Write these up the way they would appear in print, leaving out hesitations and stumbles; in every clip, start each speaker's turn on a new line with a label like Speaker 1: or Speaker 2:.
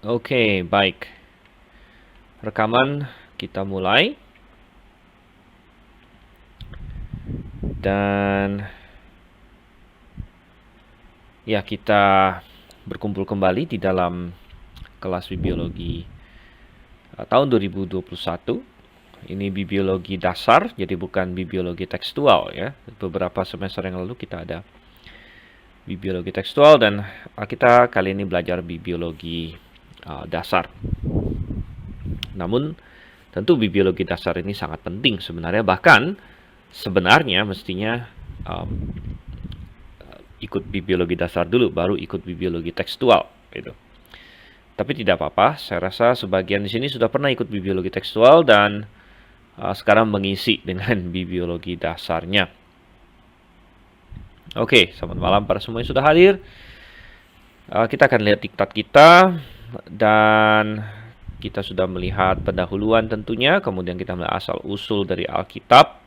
Speaker 1: Oke, baik. Rekaman kita mulai. Dan ya, kita berkumpul kembali di dalam kelas biologi tahun 2021. Ini biologi dasar, jadi bukan biologi tekstual ya. Beberapa semester yang lalu kita ada biologi tekstual, dan kita kali ini belajar biologi dasar. Namun tentu biologi dasar ini sangat penting sebenarnya, bahkan sebenarnya mestinya ikut biologi dasar dulu baru ikut biologi tekstual gitu. Tapi tidak apa-apa, saya rasa sebagian di sini sudah pernah ikut biologi tekstual dan sekarang mengisi dengan biologi dasarnya. Oke, selamat malam para semua yang sudah hadir. Kita akan lihat diktat kita, dan kita sudah melihat pendahuluan tentunya, kemudian kita melihat asal-usul dari Alkitab.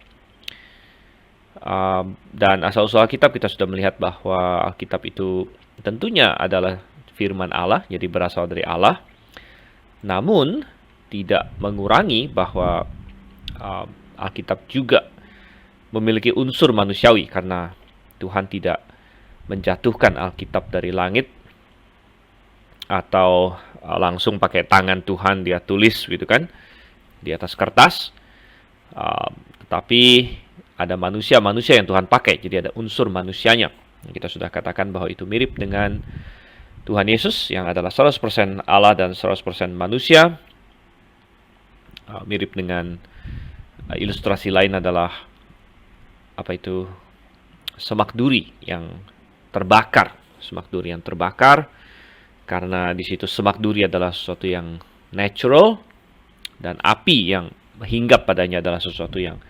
Speaker 1: Dan asal-usul Alkitab kita sudah melihat bahwa Alkitab itu tentunya adalah firman Allah, jadi berasal dari Allah. Namun tidak mengurangi bahwa Alkitab juga memiliki unsur manusiawi, karena Tuhan tidak menjatuhkan Alkitab dari langit atau langsung pakai tangan Tuhan dia tulis gitu kan di atas kertas, tetapi ada manusia-manusia yang Tuhan pakai, jadi ada unsur manusianya. Kita sudah katakan bahwa itu mirip dengan Tuhan Yesus yang adalah 100% Allah dan 100% manusia. Mirip dengan ilustrasi lain adalah semak duri yang terbakar. Semak duri yang terbakar, karena di situ semak duri adalah sesuatu yang natural, dan api yang menghinggap padanya adalah sesuatu yang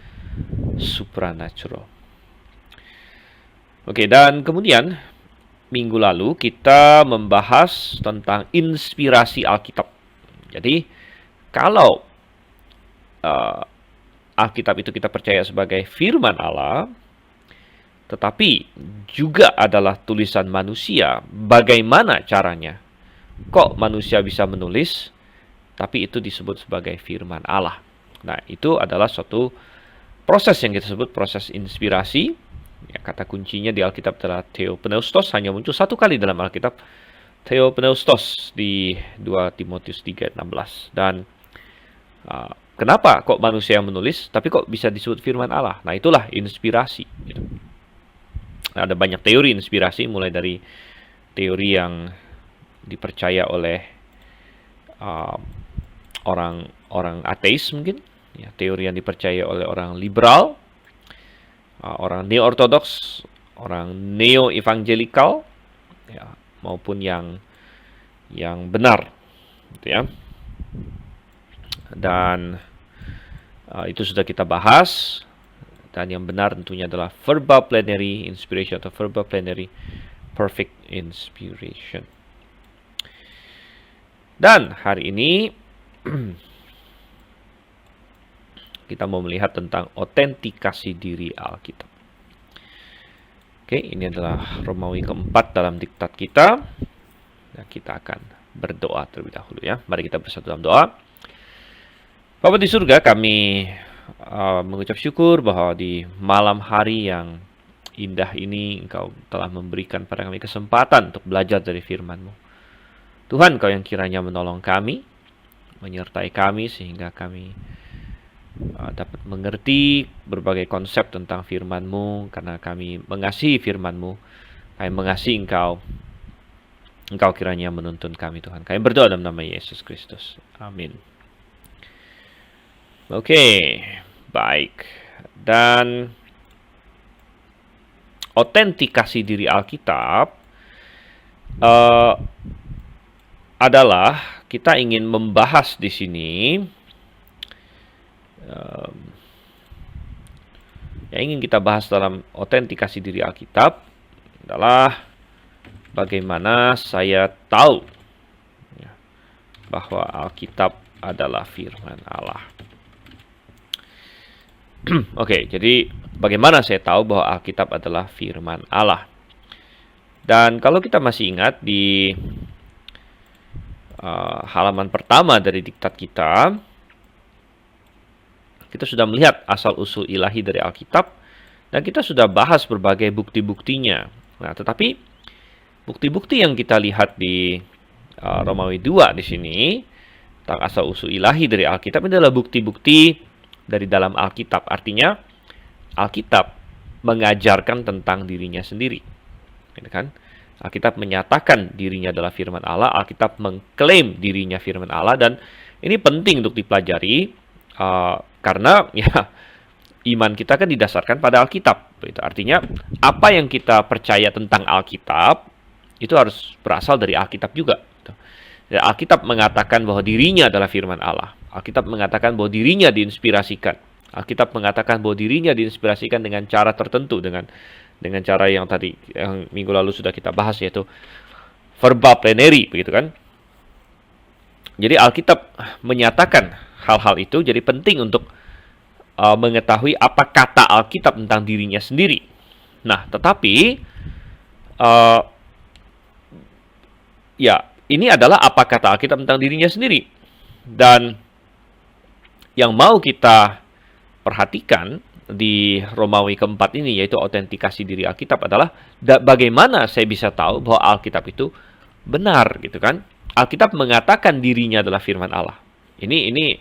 Speaker 1: supranatural. Oke, dan kemudian minggu lalu kita membahas tentang inspirasi Alkitab. Jadi kalau Alkitab itu kita percaya sebagai firman Allah, tetapi juga adalah tulisan manusia, bagaimana caranya? Kok manusia bisa menulis, tapi itu disebut sebagai firman Allah? Nah, itu adalah suatu proses yang kita sebut proses inspirasi. Ya, kata kuncinya di Alkitab adalah theopneustos, hanya muncul satu kali dalam Alkitab, theopneustos di 2 Timotius 3:16. Dan kenapa kok manusia yang menulis, tapi kok bisa disebut firman Allah? Nah, itulah inspirasi. Gitu. Nah, ada banyak teori inspirasi, mulai dari teori yang dipercaya oleh orang ateis mungkin, ya, teori yang dipercaya oleh orang liberal, orang neo-ortodoks, orang neo-evangelikal, ya, maupun yang benar, gitu ya. Dan itu sudah kita bahas. Dan yang benar tentunya adalah verbal plenary inspiration atau verbal plenary perfect inspiration. Dan hari ini kita mau melihat tentang autentikasi diri Alkitab. Oke, ini adalah Romawi keempat dalam diktat kita. Nah, kita akan berdoa terlebih dahulu ya. Mari kita bersatu dalam doa. Bapa di surga, kami mengucap syukur bahwa di malam hari yang indah ini Engkau telah memberikan pada kami kesempatan untuk belajar dari firman-Mu. Tuhan, Kau yang kiranya menolong kami, menyertai kami sehingga kami dapat mengerti berbagai konsep tentang firman-Mu, karena kami mengasihi firman-Mu, kami mengasihi Engkau. Engkau kiranya menuntun kami, Tuhan. Kami berdoa dalam nama Yesus Kristus. Amin. Oke, baik. Dan autentikasi diri Alkitab adalah kita ingin membahas di sini yang ingin kita bahas dalam autentikasi diri Alkitab adalah bagaimana saya tahu bahwa Alkitab adalah firman Allah. Oke, jadi bagaimana saya tahu bahwa Alkitab adalah firman Allah? Dan kalau kita masih ingat di halaman pertama dari diktat kita, kita sudah melihat asal-usul ilahi dari Alkitab, dan kita sudah bahas berbagai bukti-buktinya. Nah, tetapi bukti-bukti yang kita lihat di Romawi 2 di sini, tentang asal-usul ilahi dari Alkitab, ini adalah bukti-bukti dari dalam Alkitab. Artinya, Alkitab mengajarkan tentang dirinya sendiri. Gitu kan? Alkitab menyatakan dirinya adalah firman Allah, Alkitab mengklaim dirinya firman Allah, dan ini penting untuk dipelajari, karena ya iman kita kan didasarkan pada Alkitab. Itu artinya apa yang kita percaya tentang Alkitab itu harus berasal dari Alkitab juga. Dan Alkitab mengatakan bahwa dirinya adalah firman Allah. Alkitab mengatakan bahwa dirinya diinspirasikan. Alkitab mengatakan bahwa dirinya diinspirasikan dengan cara tertentu, dengan cara yang tadi yang minggu lalu sudah kita bahas, yaitu verba plenary, begitu kan? Jadi Alkitab menyatakan hal-hal itu, jadi penting untuk mengetahui apa kata Alkitab tentang dirinya sendiri. Nah, tetapi ya, ini adalah apa kata Alkitab tentang dirinya sendiri. Dan yang mau kita perhatikan di Romawi keempat ini, yaitu autentikasi diri Alkitab, adalah bagaimana saya bisa tahu bahwa Alkitab itu benar, gitu kan? Alkitab mengatakan dirinya adalah firman Allah. Ini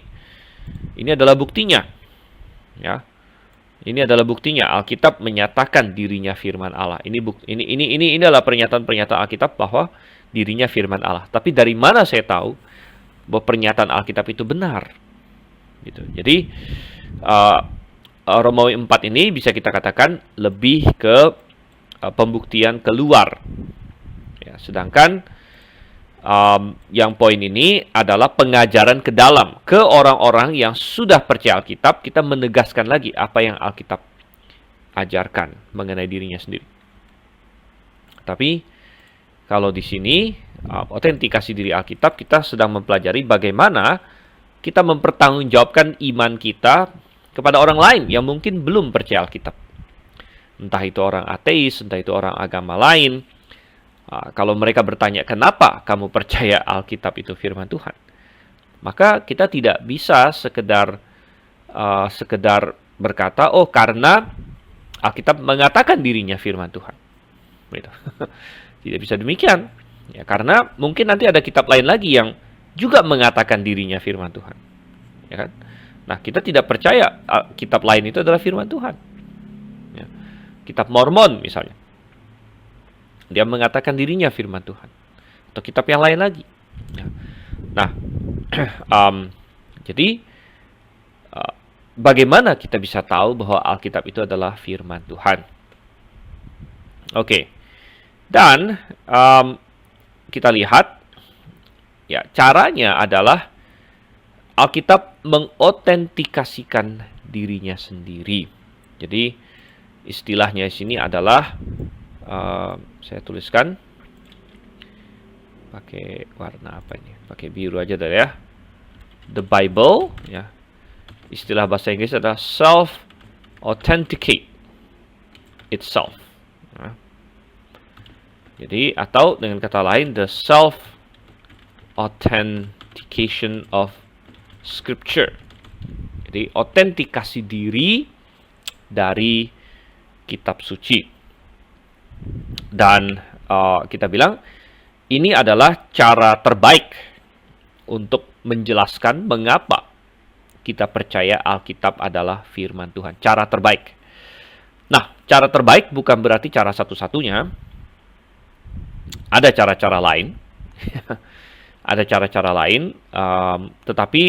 Speaker 1: adalah buktinya. Ya. Ini adalah buktinya. Alkitab menyatakan dirinya firman Allah. Ini adalah pernyataan-pernyataan Alkitab bahwa dirinya firman Allah. Tapi dari mana saya tahu bahwa pernyataan Alkitab itu benar? Gitu. Jadi Romawi 4 ini bisa kita katakan lebih ke pembuktian keluar. Ya, sedangkan yang poin ini adalah pengajaran ke dalam, ke orang-orang yang sudah percaya Alkitab. Kita menegaskan lagi apa yang Alkitab ajarkan mengenai dirinya sendiri. Tapi kalau di sini autentikasi diri Alkitab, kita sedang mempelajari bagaimana kita mempertanggungjawabkan iman kita kepada orang lain yang mungkin belum percaya Alkitab. Entah itu orang ateis, entah itu orang agama lain. Kalau mereka bertanya, kenapa kamu percaya Alkitab itu firman Tuhan? Maka kita tidak bisa sekedar berkata, oh karena Alkitab mengatakan dirinya firman Tuhan. Gitu. Tidak bisa demikian. Ya, karena mungkin nanti ada kitab lain lagi yang juga mengatakan dirinya firman Tuhan. Ya kan? Nah, kita tidak percaya kitab lain itu adalah firman Tuhan. Ya. Kitab Mormon misalnya. Dia mengatakan dirinya firman Tuhan. Atau kitab yang lain lagi. Ya. Nah, jadi bagaimana kita bisa tahu bahwa Alkitab itu adalah firman Tuhan? Oke. Dan kita lihat, ya, caranya adalah Alkitab mengautentikasikan dirinya sendiri. Jadi istilahnya di sini adalah saya tuliskan pakai warna apa ini? Pakai biru aja deh ya. The Bible, ya. Istilah bahasa Inggris adalah self-authenticate itself. Nah. Jadi, atau dengan kata lain, the self-authentication of Scripture. Jadi, autentikasi diri dari kitab suci. Dan kita bilang, ini adalah cara terbaik untuk menjelaskan mengapa kita percaya Alkitab adalah firman Tuhan. Cara terbaik. Nah, cara terbaik bukan berarti cara satu-satunya. Ada cara-cara lain. Ada cara-cara lain. Tetapi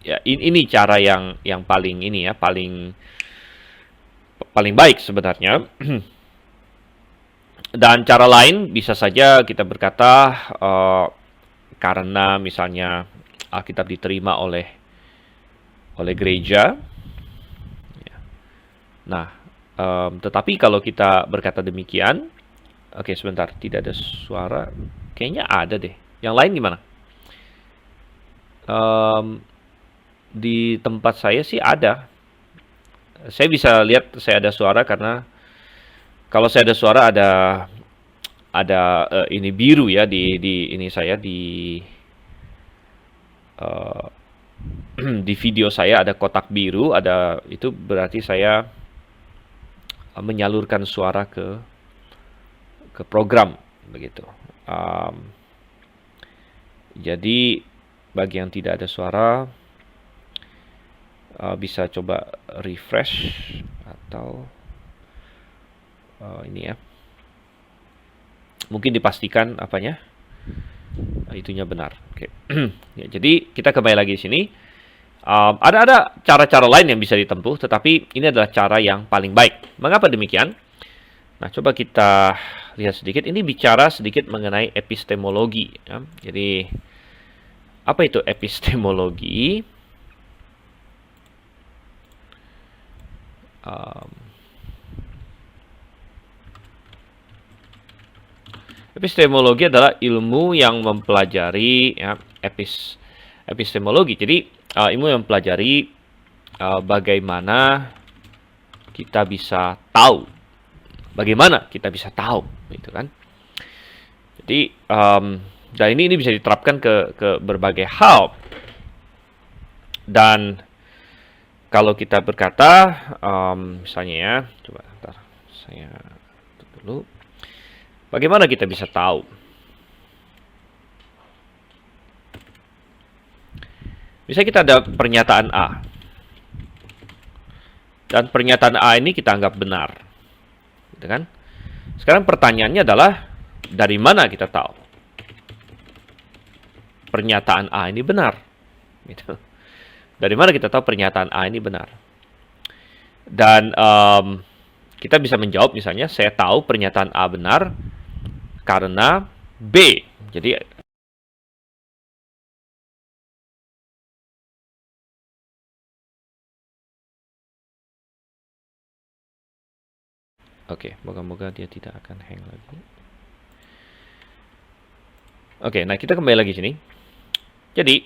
Speaker 1: ya, ini cara yang paling ini ya, paling baik sebenarnya. Dan cara lain bisa saja kita berkata karena misalnya Alkitab diterima oleh gereja. Nah, tetapi kalau kita berkata demikian, oke, sebentar, tidak ada suara. Kayaknya ada deh. Yang lain gimana? Di tempat saya sih ada. Saya bisa lihat saya ada suara karena kalau saya ada suara ada ini biru ya di ini saya di uh, di video saya ada kotak biru, ada itu berarti saya menyalurkan suara ke program begitu. Jadi bagi yang tidak ada suara bisa coba refresh atau ini ya. Mungkin dipastikan apanya itunya benar. Oke. Ya, jadi kita kembali lagi di sini. Ada cara-cara lain yang bisa ditempuh, tetapi ini adalah cara yang paling baik. Mengapa demikian? Nah, coba kita lihat sedikit. Ini bicara sedikit mengenai epistemologi. Ya. Jadi, apa itu epistemologi? Epistemologi adalah ilmu yang mempelajari ya, epistemologi. Jadi, ilmu yang mempelajari bagaimana kita bisa tahu. Bagaimana kita bisa tahu, gitu kan? Jadi, dan ini bisa diterapkan ke berbagai hal. Dan kalau kita berkata, misalnya ya, coba ntar saya tutup dulu. Bagaimana kita bisa tahu? Misalnya kita ada pernyataan A. Dan pernyataan A ini kita anggap benar. Gitu kan? Sekarang pertanyaannya adalah, dari mana kita tahu pernyataan A ini benar? Gitu. Dari mana kita tahu pernyataan A ini benar? Dan kita bisa menjawab misalnya, saya tahu pernyataan A benar karena B. Jadi oke, moga-moga dia tidak akan hang lagi. Oke, nah kita kembali lagi sini. Jadi,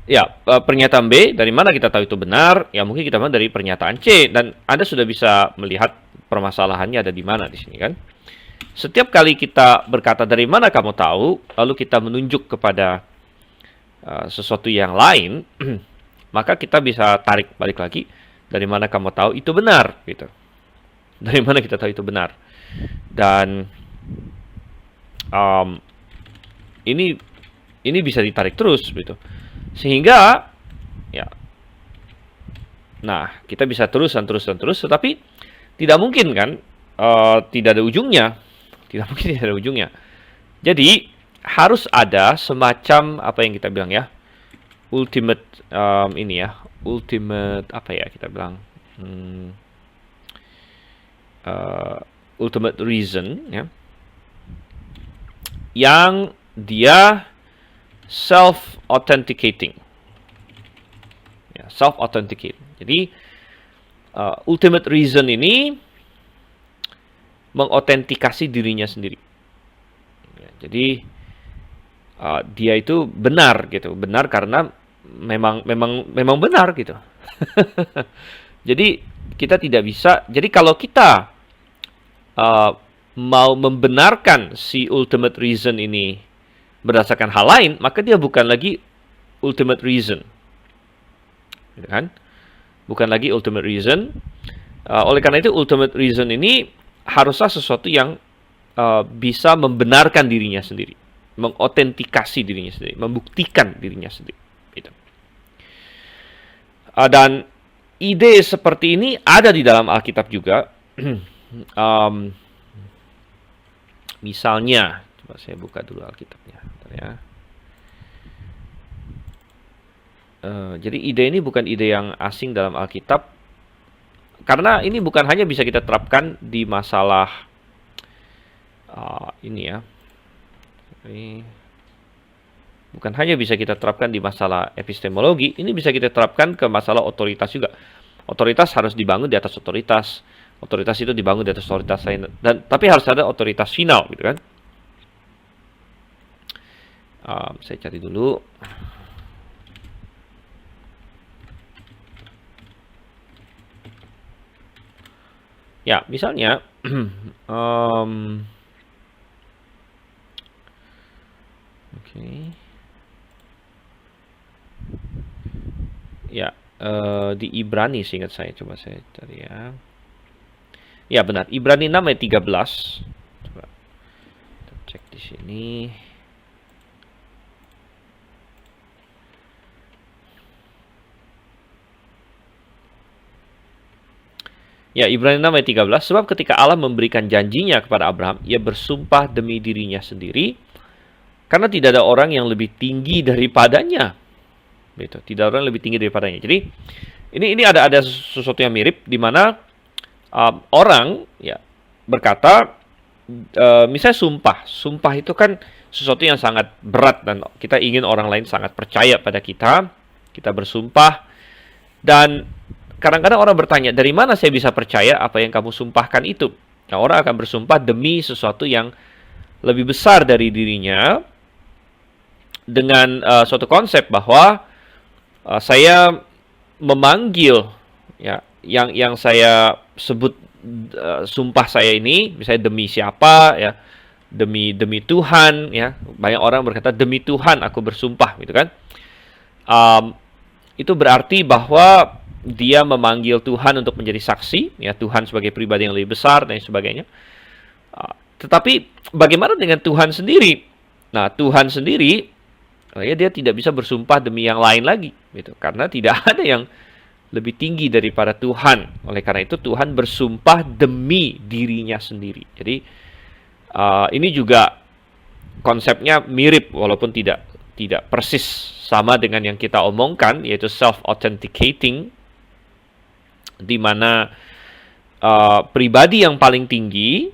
Speaker 1: ya, pernyataan B, dari mana kita tahu itu benar? Ya, mungkin kita dari pernyataan C. Dan Anda sudah bisa melihat permasalahannya ada di mana di sini kan? Setiap kali kita berkata dari mana kamu tahu, lalu kita menunjuk kepada sesuatu yang lain, maka kita bisa tarik balik lagi. Dari mana kamu tahu itu benar, gitu. Dari mana kita tahu itu benar? Dan ini bisa ditarik terus, gitu. Sehingga, ya, nah kita bisa terus, tetapi tidak mungkin kan? Tidak ada ujungnya, tidak mungkin tidak ada ujungnya. Jadi harus ada semacam apa yang kita bilang ya, ultimate ini ya. Ultimate apa ya kita bilang ultimate reason ya, yang dia self authenticating ya, self authenticate. Jadi ultimate reason ini mengautentikasi dirinya sendiri ya, jadi dia itu benar gitu, benar karena memang benar gitu. Jadi kita tidak bisa. Jadi kalau kita mau membenarkan si ultimate reason ini berdasarkan hal lain, maka dia bukan lagi ultimate reason, gitu kan? Bukan lagi ultimate reason. Oleh karena itu ultimate reason ini haruslah sesuatu yang bisa membenarkan dirinya sendiri, mengautentikasi dirinya sendiri, membuktikan dirinya sendiri. Gitu. Dan ide seperti ini ada di dalam Alkitab juga. Misalnya, coba saya buka dulu Alkitabnya. Ya. Jadi ide ini bukan ide yang asing dalam Alkitab, karena ini bukan hanya bisa kita terapkan di masalah ini ya. Bukan hanya bisa kita terapkan di masalah epistemologi, ini bisa kita terapkan ke masalah otoritas juga. Otoritas harus dibangun di atas otoritas. Otoritas itu dibangun di atas otoritas lain. Tapi harus ada otoritas final, gitu kan? Saya cari dulu. Ya, misalnya oke. Ya, di Ibrani seingat saya, coba saya cari ya. Ya, benar. Ibrani 6 ayat 13. Coba kita cek di sini. Ya, Ibrani 6 ayat 13. Sebab ketika Allah memberikan janjinya kepada Abraham, ia bersumpah demi dirinya sendiri, karena tidak ada orang yang lebih tinggi daripadanya. Gitu. Tidak ada orang yang lebih tinggi daripadanya. Jadi, ini ada sesuatu yang mirip, di mana orang ya berkata, misalnya sumpah itu kan sesuatu yang sangat berat, dan kita ingin orang lain sangat percaya pada kita bersumpah, dan kadang-kadang orang bertanya, dari mana saya bisa percaya apa yang kamu sumpahkan itu? Nah, orang akan bersumpah demi sesuatu yang lebih besar dari dirinya, dengan suatu konsep bahwa saya memanggil ya yang saya sebut sumpah saya ini, misalnya demi siapa ya, demi Tuhan ya. Banyak orang berkata demi Tuhan aku bersumpah gitu kan. Itu berarti bahwa dia memanggil Tuhan untuk menjadi saksi ya, Tuhan sebagai pribadi yang lebih besar dan sebagainya. Tetapi bagaimana dengan Tuhan sendiri? Nah, Tuhan sendiri ya, dia tidak bisa bersumpah demi yang lain lagi gitu, karena tidak ada yang lebih tinggi daripada Tuhan. Oleh karena itu Tuhan bersumpah demi dirinya sendiri. Jadi ini juga konsepnya mirip, walaupun tidak persis sama dengan yang kita omongkan, yaitu self-authenticating, di mana pribadi yang paling tinggi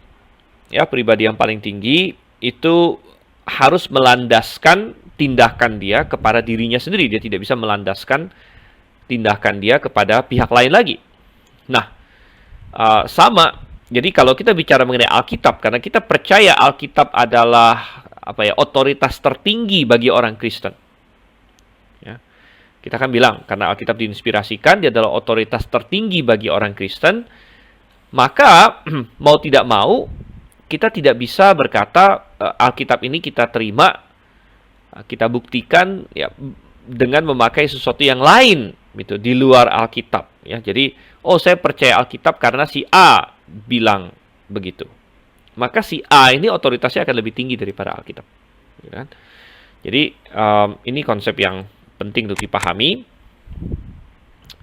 Speaker 1: itu harus melandaskan tindakan dia kepada dirinya sendiri. Dia tidak bisa melandaskan tindakan dia kepada pihak lain lagi. Nah, sama. Jadi kalau kita bicara mengenai Alkitab, karena kita percaya Alkitab adalah otoritas tertinggi bagi orang Kristen. Ya. Kita kan bilang, karena Alkitab diinspirasikan, dia adalah otoritas tertinggi bagi orang Kristen, maka mau tidak mau, kita tidak bisa berkata Alkitab ini kita terima, kita buktikan ya dengan memakai sesuatu yang lain gitu di luar Alkitab ya. Jadi, saya percaya Alkitab karena si A bilang begitu. Maka si A ini otoritasnya akan lebih tinggi daripada Alkitab. Ya kan? Jadi, ini konsep yang penting untuk dipahami.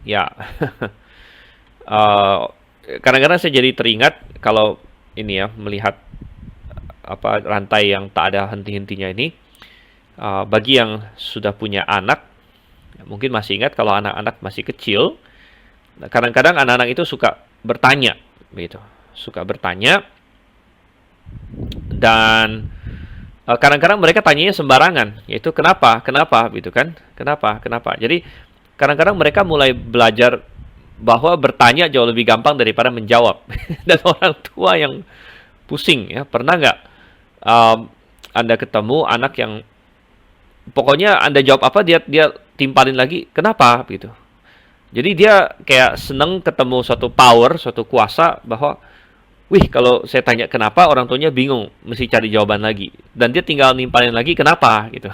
Speaker 1: Ya. Kadang-kadang saya jadi teringat kalau ini ya, melihat rantai yang tak ada henti-hentinya ini. Bagi yang sudah punya anak, mungkin masih ingat kalau anak-anak masih kecil, kadang-kadang anak-anak itu suka bertanya, begitu, dan kadang-kadang mereka tanyanya sembarangan, yaitu kenapa, gitu kan, kenapa. Jadi kadang-kadang mereka mulai belajar bahwa bertanya jauh lebih gampang daripada menjawab, dan orang tua yang pusing ya. Pernah nggak Anda ketemu anak yang pokoknya Anda jawab apa, dia timpalin lagi, kenapa gitu. Jadi dia kayak seneng ketemu suatu power, suatu kuasa, bahwa kalau saya tanya kenapa, orang tuanya bingung, mesti cari jawaban lagi. Dan dia tinggal nimpalin lagi, kenapa gitu.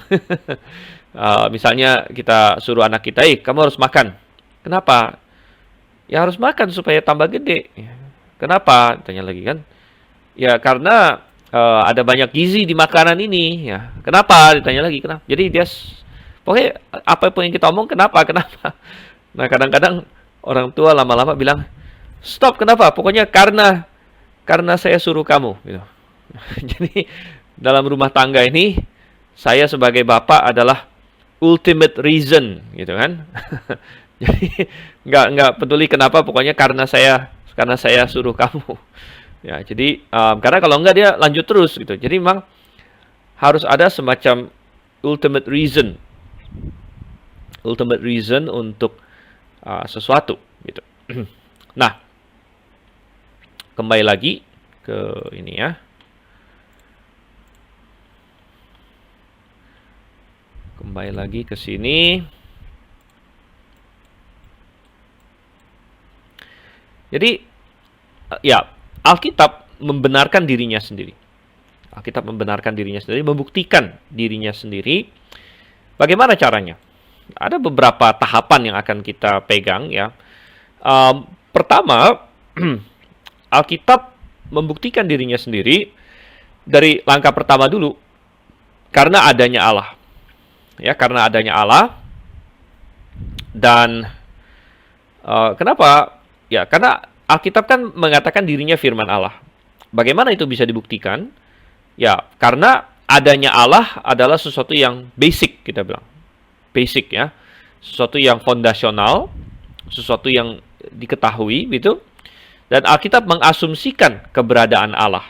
Speaker 1: Misalnya kita suruh anak kita, kamu harus makan. Kenapa? Ya harus makan supaya tambah gede. Kenapa? Tanya lagi kan. Ya karena ada banyak gizi di makanan ini ya. Kenapa? Ditanya lagi kenapa. Jadi dia pokoknya apapun yang kita omong kenapa. Nah, kadang-kadang orang tua lama-lama bilang, "Stop, kenapa?" Pokoknya karena saya suruh kamu gitu. Jadi dalam rumah tangga ini saya sebagai bapak adalah ultimate reason gitu kan. Jadi nggak peduli kenapa, pokoknya karena saya suruh kamu. Ya, jadi karena kalau enggak dia lanjut terus gitu. Jadi memang harus ada semacam ultimate reason untuk sesuatu gitu. Nah, kembali lagi ke ini ya. Kembali lagi ke sini. Jadi ya, Alkitab membenarkan dirinya sendiri. Alkitab membenarkan dirinya sendiri, membuktikan dirinya sendiri. Bagaimana caranya? Ada beberapa tahapan yang akan kita pegang ya. Pertama, Alkitab membuktikan dirinya sendiri dari langkah pertama dulu, karena adanya Allah. Ya, karena adanya Allah. Dan kenapa? Ya, karena Alkitab kan mengatakan dirinya firman Allah. Bagaimana itu bisa dibuktikan? Ya, karena adanya Allah adalah sesuatu yang basic, kita bilang. Basic ya. Sesuatu yang fondasional, sesuatu yang diketahui gitu. Dan Alkitab mengasumsikan keberadaan Allah.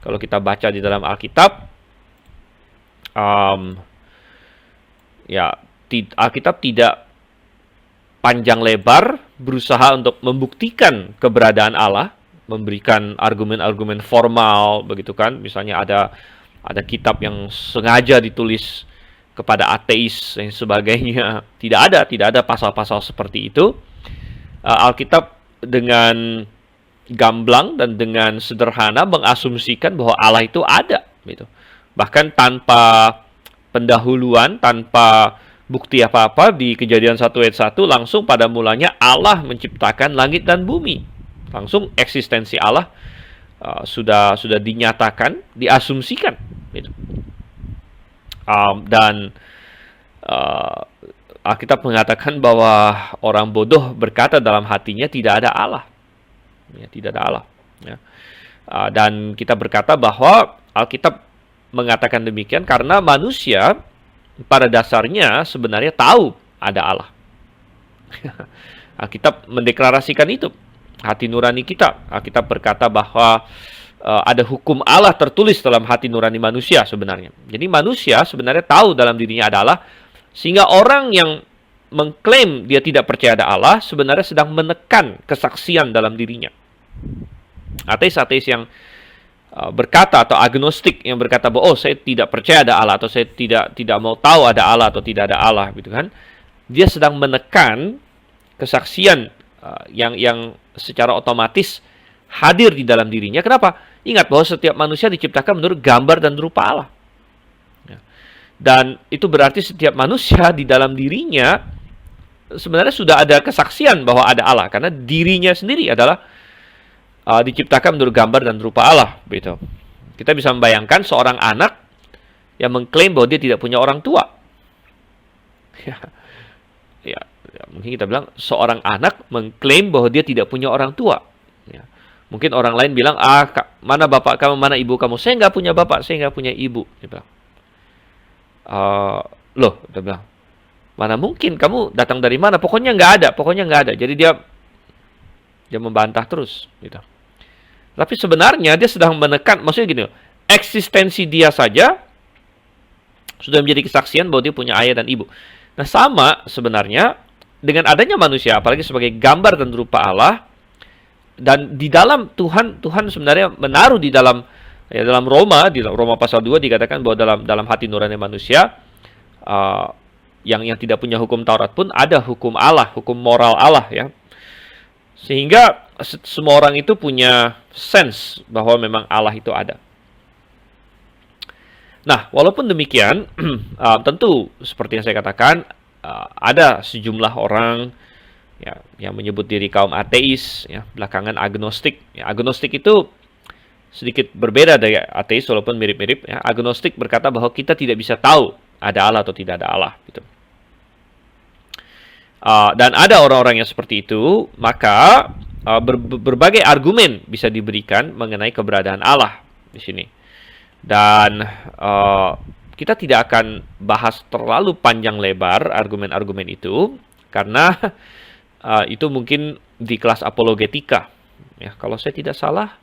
Speaker 1: Kalau kita baca di dalam Alkitab, Alkitab tidak panjang lebar berusaha untuk membuktikan keberadaan Allah, memberikan argumen-argumen formal, begitu kan? Misalnya ada kitab yang sengaja ditulis kepada ateis dan sebagainya. Tidak ada pasal-pasal seperti itu. Alkitab dengan gamblang dan dengan sederhana mengasumsikan bahwa Allah itu ada, gitu. Bahkan tanpa pendahuluan, tanpa bukti apa-apa, di Kejadian 1 ayat 1 langsung pada mulanya Allah menciptakan langit dan bumi. Langsung eksistensi Allah sudah dinyatakan, diasumsikan, gitu. Dan Alkitab mengatakan bahwa orang bodoh berkata dalam hatinya tidak ada Allah. Ya, tidak ada Allah. Ya. Dan kita berkata bahwa Alkitab mengatakan demikian karena manusia pada dasarnya sebenarnya tahu ada Allah. Alkitab mendeklarasikan itu. Hati nurani kita. Alkitab berkata bahwa ada hukum Allah tertulis dalam hati nurani manusia sebenarnya. Jadi manusia sebenarnya tahu dalam dirinya ada Allah, sehingga orang yang mengklaim dia tidak percaya ada Allah sebenarnya sedang menekan kesaksian dalam dirinya. Ateis-ateis yang berkata, atau agnostik yang berkata bahwa saya tidak percaya ada Allah, atau saya tidak mau tahu ada Allah atau tidak ada Allah, gitu kan? Dia sedang menekan kesaksian yang secara otomatis hadir di dalam dirinya. Kenapa? Ingat bahwa setiap manusia diciptakan menurut gambar dan rupa Allah. Ya. Dan itu berarti setiap manusia di dalam dirinya sebenarnya sudah ada kesaksian bahwa ada Allah, karena dirinya sendiri adalah diciptakan menurut gambar dan rupa Allah, gitu. Kita bisa membayangkan seorang anak yang mengklaim bahwa dia tidak punya orang tua. Ya, mungkin kita bilang seorang anak mengklaim bahwa dia tidak punya orang tua. Ya. Mungkin orang lain bilang, mana bapak kamu, mana ibu kamu? Saya nggak punya bapak, saya nggak punya ibu. Dia bilang, loh, dia bilang, mana mungkin, kamu datang dari mana? Pokoknya nggak ada. Jadi dia membantah terus, gitu. Tapi sebenarnya dia sedang menekan, maksudnya gini, eksistensi dia saja sudah menjadi kesaksian bahwa dia punya ayah dan ibu. Nah, sama sebenarnya dengan adanya manusia, apalagi sebagai gambar dan rupa Allah, dan di dalam Tuhan sebenarnya menaruh di dalam di Roma pasal 2 dikatakan bahwa dalam hati nurani manusia yang tidak punya hukum Taurat pun ada hukum Allah, hukum moral Allah, ya. Sehingga semua orang itu punya sense bahwa memang Allah itu ada. Nah, walaupun demikian, tentu seperti yang saya katakan, ada sejumlah orang ya, yang menyebut diri kaum ateis, ya, belakangan agnostik. Ya, agnostik itu sedikit berbeda dari ateis, walaupun mirip-mirip. Ya. Agnostik berkata bahwa kita tidak bisa tahu ada Allah atau tidak ada Allah, gitu. Dan ada orang-orang yang seperti itu, maka berbagai argumen bisa diberikan mengenai keberadaan Allah di sini. Dan kita tidak akan bahas terlalu panjang lebar argumen-argumen itu, karena itu mungkin di kelas apologetika. Ya, kalau saya tidak salah,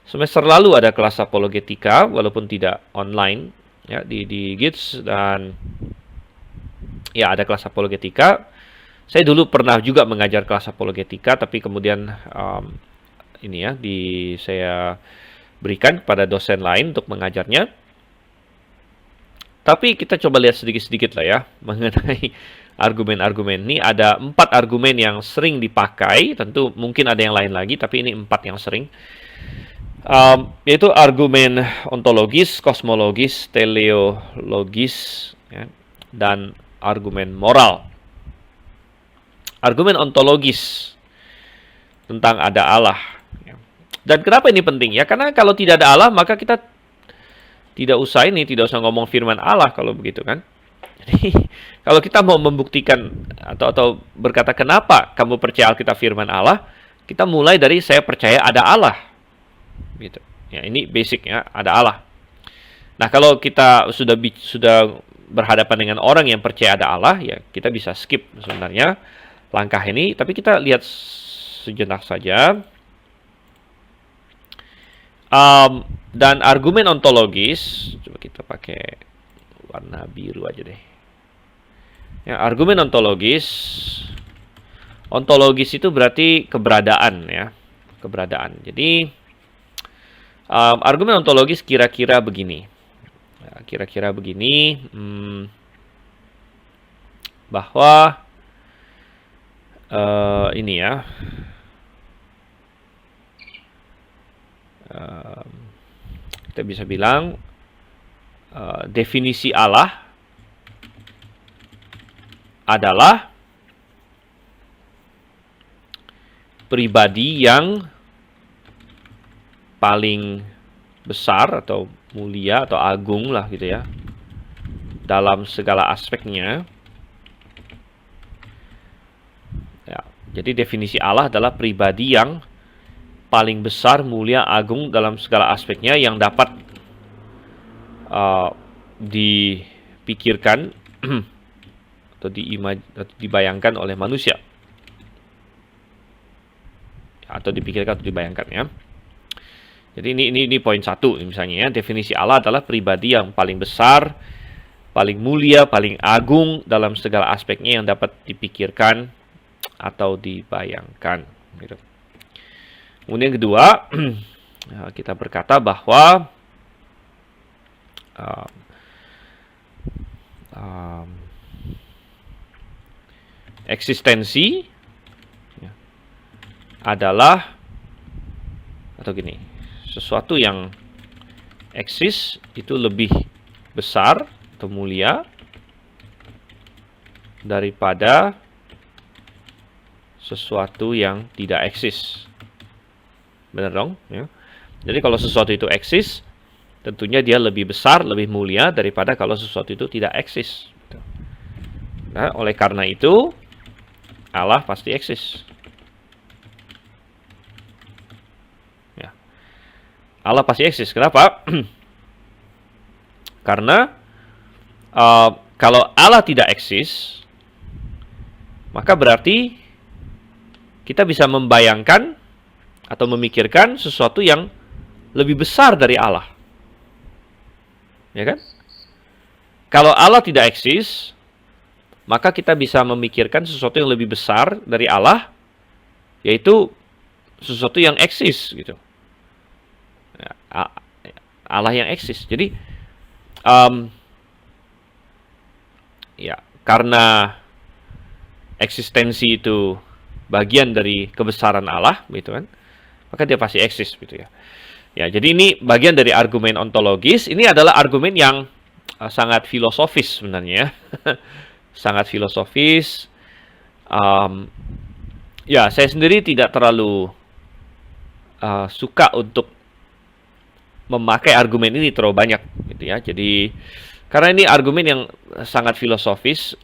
Speaker 1: semester lalu ada kelas apologetika, walaupun tidak online, ya, di GITS, dan ya ada kelas apologetika. Saya dulu pernah juga mengajar kelas apologetika, tapi kemudian saya berikan kepada dosen lain untuk mengajarnya. Tapi kita coba lihat sedikit-sedikit lah ya mengenai argumen-argumen ini. Ada 4 argumen yang sering dipakai. Tentu mungkin ada yang lain lagi, tapi ini 4 yang sering. Yaitu argumen ontologis, kosmologis, teleologis, ya, dan argumen moral. Argumen ontologis tentang ada Allah. Dan kenapa ini penting ya? Karena kalau tidak ada Allah, maka kita tidak usah ngomong firman Allah kalau begitu kan. Jadi kalau kita mau membuktikan atau berkata kenapa kamu percaya Alkitab firman Allah, kita mulai dari saya percaya ada Allah. Gitu. Ya, ini basicnya ada Allah. Nah, kalau kita sudah berhadapan dengan orang yang percaya ada Allah, ya kita bisa skip sebenarnya langkah ini, tapi kita lihat sejenak saja. Dan argumen ontologis, coba kita pakai warna biru aja deh. Ya, argumen ontologis itu berarti keberadaan ya, keberadaan. Jadi argumen ontologis kira-kira begini, bahwa ini ya. Kita bisa bilang definisi Allah adalah pribadi yang paling besar atau mulia atau agung lah gitu ya dalam segala aspeknya. Ya, jadi definisi Allah adalah pribadi yang paling besar, mulia, agung dalam segala aspeknya yang dapat dipikirkan atau dibayangkan oleh manusia. Atau dipikirkan atau dibayangkan ya. Jadi ini poin 1 misalnya ya. Definisi Allah adalah pribadi yang paling besar, paling mulia, paling agung dalam segala aspeknya yang dapat dipikirkan atau dibayangkan gitu. Kemudian yang kedua, kita berkata bahwa eksistensi adalah atau gini, sesuatu yang eksis itu lebih besar atau mulia daripada sesuatu yang tidak eksis. Benar dong? Ya. Jadi kalau sesuatu itu eksis, tentunya dia lebih besar, lebih mulia daripada kalau sesuatu itu tidak eksis. Nah, oleh karena itu, Allah pasti eksis. Ya. Allah pasti eksis. Kenapa? Karena kalau Allah tidak eksis, maka berarti kita bisa membayangkan atau memikirkan sesuatu yang lebih besar dari Allah. Ya kan? Kalau Allah tidak eksis, maka kita bisa memikirkan sesuatu yang lebih besar dari Allah, yaitu sesuatu yang eksis gitu. Allah yang eksis. Jadi ya, karena eksistensi itu bagian dari kebesaran Allah, gitu kan? Maka dia pasti eksis gitu ya. Ya, jadi ini bagian dari argumen ontologis. Ini adalah argumen yang sangat filosofis sebenarnya. Sangat filosofis. Ya, saya sendiri tidak terlalu suka untuk memakai argumen ini terlalu banyak gitu ya. Jadi karena ini argumen yang sangat filosofis,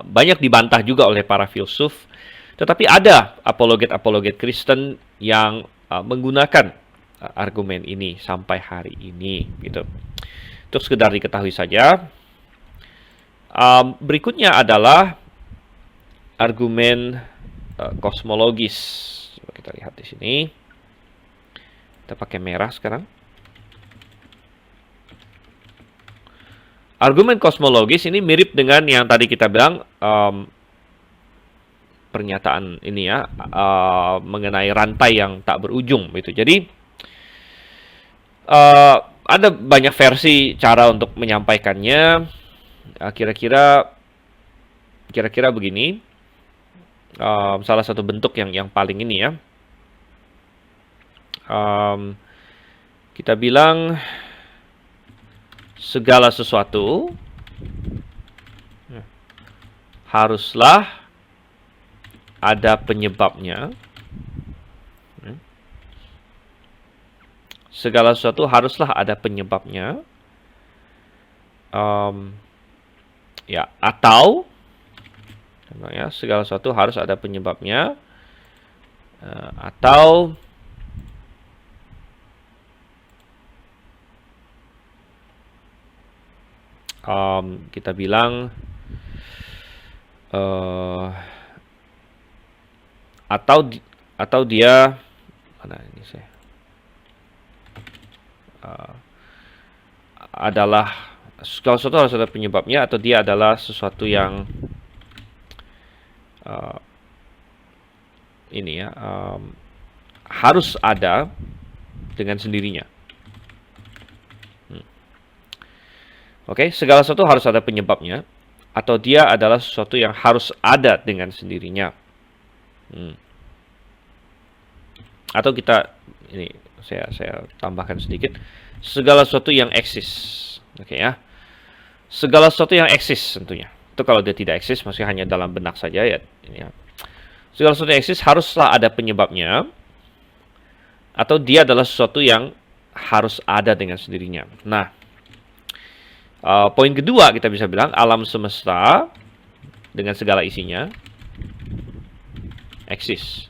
Speaker 1: banyak dibantah juga oleh para filsuf. Tetapi ada apologet-apologet Kristen yang menggunakan argumen ini sampai hari ini, gitu. Untuk sekedar diketahui saja. Berikutnya adalah argumen kosmologis. Coba kita lihat di sini. Kita pakai merah sekarang. Argumen kosmologis ini mirip dengan yang tadi kita bilang. Pernyataan ini ya mengenai rantai yang tak berujung gitu. Jadi Ada banyak versi cara untuk menyampaikannya. Kira-kira begini. Salah satu bentuk yang paling ini ya. Kita bilang segala sesuatu haruslah ada penyebabnya. Segala sesuatu haruslah ada penyebabnya. Ya, atau ya, segala sesuatu harus ada penyebabnya. Atau kita bilang atau dia mana ini saya adalah segala sesuatu harus ada penyebabnya, atau dia adalah sesuatu yang ini ya harus ada dengan sendirinya. Oke, segala sesuatu harus ada penyebabnya, atau dia adalah sesuatu yang harus ada dengan sendirinya. Atau kita ini saya tambahkan sedikit, segala sesuatu yang eksis. Oke ya, segala sesuatu yang eksis tentunya. Itu kalau dia tidak eksis, masih hanya dalam benak saja ya. Ini ya. Segala sesuatu yang eksis haruslah ada penyebabnya, atau dia adalah sesuatu yang harus ada dengan sendirinya. Nah, poin kedua kita bisa bilang alam semesta dengan segala isinya eksis.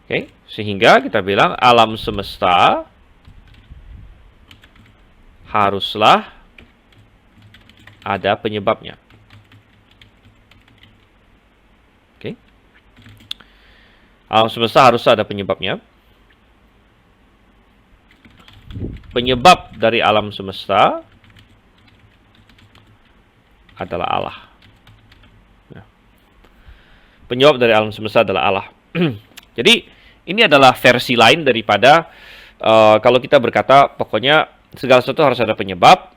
Speaker 1: Oke, sehingga kita bilang alam semesta haruslah ada penyebabnya. Oke. Alam semesta harus ada penyebabnya. Penyebab dari alam semesta adalah Allah. Penyebab dari alam semesta adalah Allah. Jadi ini adalah versi lain daripada kalau kita berkata pokoknya segala sesuatu harus ada penyebab.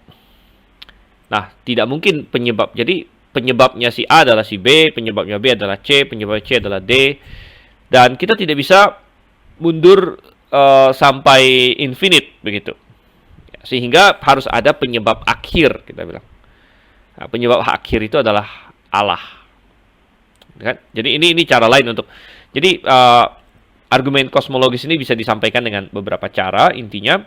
Speaker 1: Nah, tidak mungkin penyebab. Jadi penyebabnya si A adalah si B, penyebabnya B adalah C, penyebabnya C adalah D. Dan kita tidak bisa mundur sampai infinite begitu. Sehingga harus ada penyebab akhir, kita bilang. Nah, penyebab akhir itu adalah Allah. Kan? Jadi ini cara lain untuk. Jadi argumen kosmologis ini bisa disampaikan dengan beberapa cara intinya.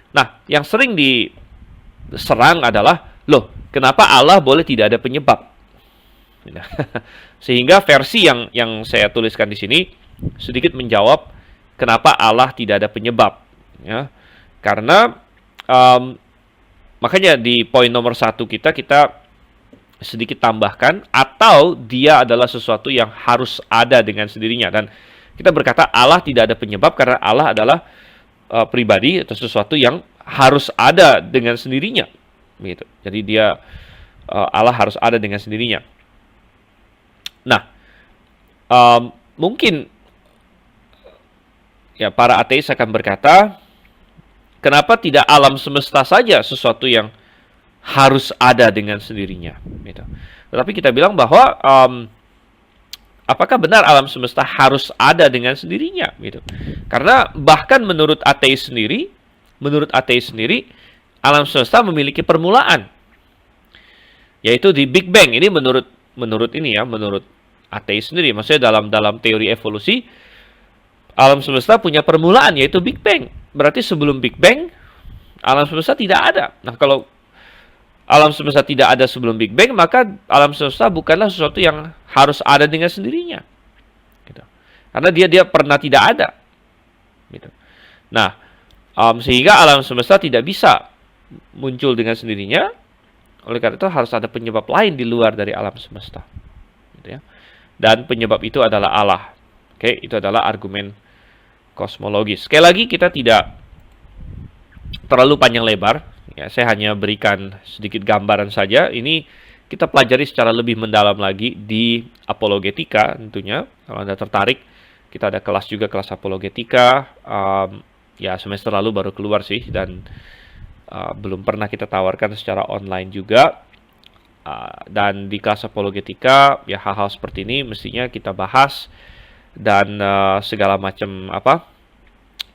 Speaker 1: Nah, yang sering diserang adalah, loh, kenapa Allah boleh tidak ada penyebab? Sehingga versi yang saya tuliskan di sini sedikit menjawab kenapa Allah tidak ada penyebab. Ya, karena makanya di poin nomor 1 kita sedikit tambahkan, atau dia adalah sesuatu yang harus ada dengan sendirinya. Dan kita berkata Allah tidak ada penyebab karena Allah adalah pribadi atau sesuatu yang harus ada dengan sendirinya. Gitu. Jadi dia Allah harus ada dengan sendirinya. Nah, mungkin ya para ateis akan berkata, kenapa tidak alam semesta saja sesuatu yang harus ada dengan sendirinya? Gitu. Tetapi kita bilang bahwa apakah benar alam semesta harus ada dengan sendirinya? Gitu. Karena bahkan menurut ateis sendiri, alam semesta memiliki permulaan, yaitu di Big Bang. Ini menurut ateis sendiri. Maksudnya dalam teori evolusi, alam semesta punya permulaan, yaitu Big Bang. Berarti sebelum Big Bang, alam semesta tidak ada. Nah, kalau alam semesta tidak ada sebelum Big Bang, maka alam semesta bukanlah sesuatu yang harus ada dengan sendirinya. Gitu. Karena dia pernah tidak ada. Gitu. Nah, sehingga alam semesta tidak bisa muncul dengan sendirinya. Oleh karena itu harus ada penyebab lain di luar dari alam semesta. Gitu ya. Dan penyebab itu adalah Allah. Oke, itu adalah argumen kosmologis. Sekali lagi kita tidak terlalu panjang lebar. Ya, saya hanya berikan sedikit gambaran saja. Ini kita pelajari secara lebih mendalam lagi di apologetika tentunya. Kalau Anda tertarik, kita ada kelas juga, kelas apologetika. ya semester lalu baru keluar sih, dan belum pernah kita tawarkan secara online juga. Dan di kelas apologetika ya hal-hal seperti ini mestinya kita bahas, dan segala macam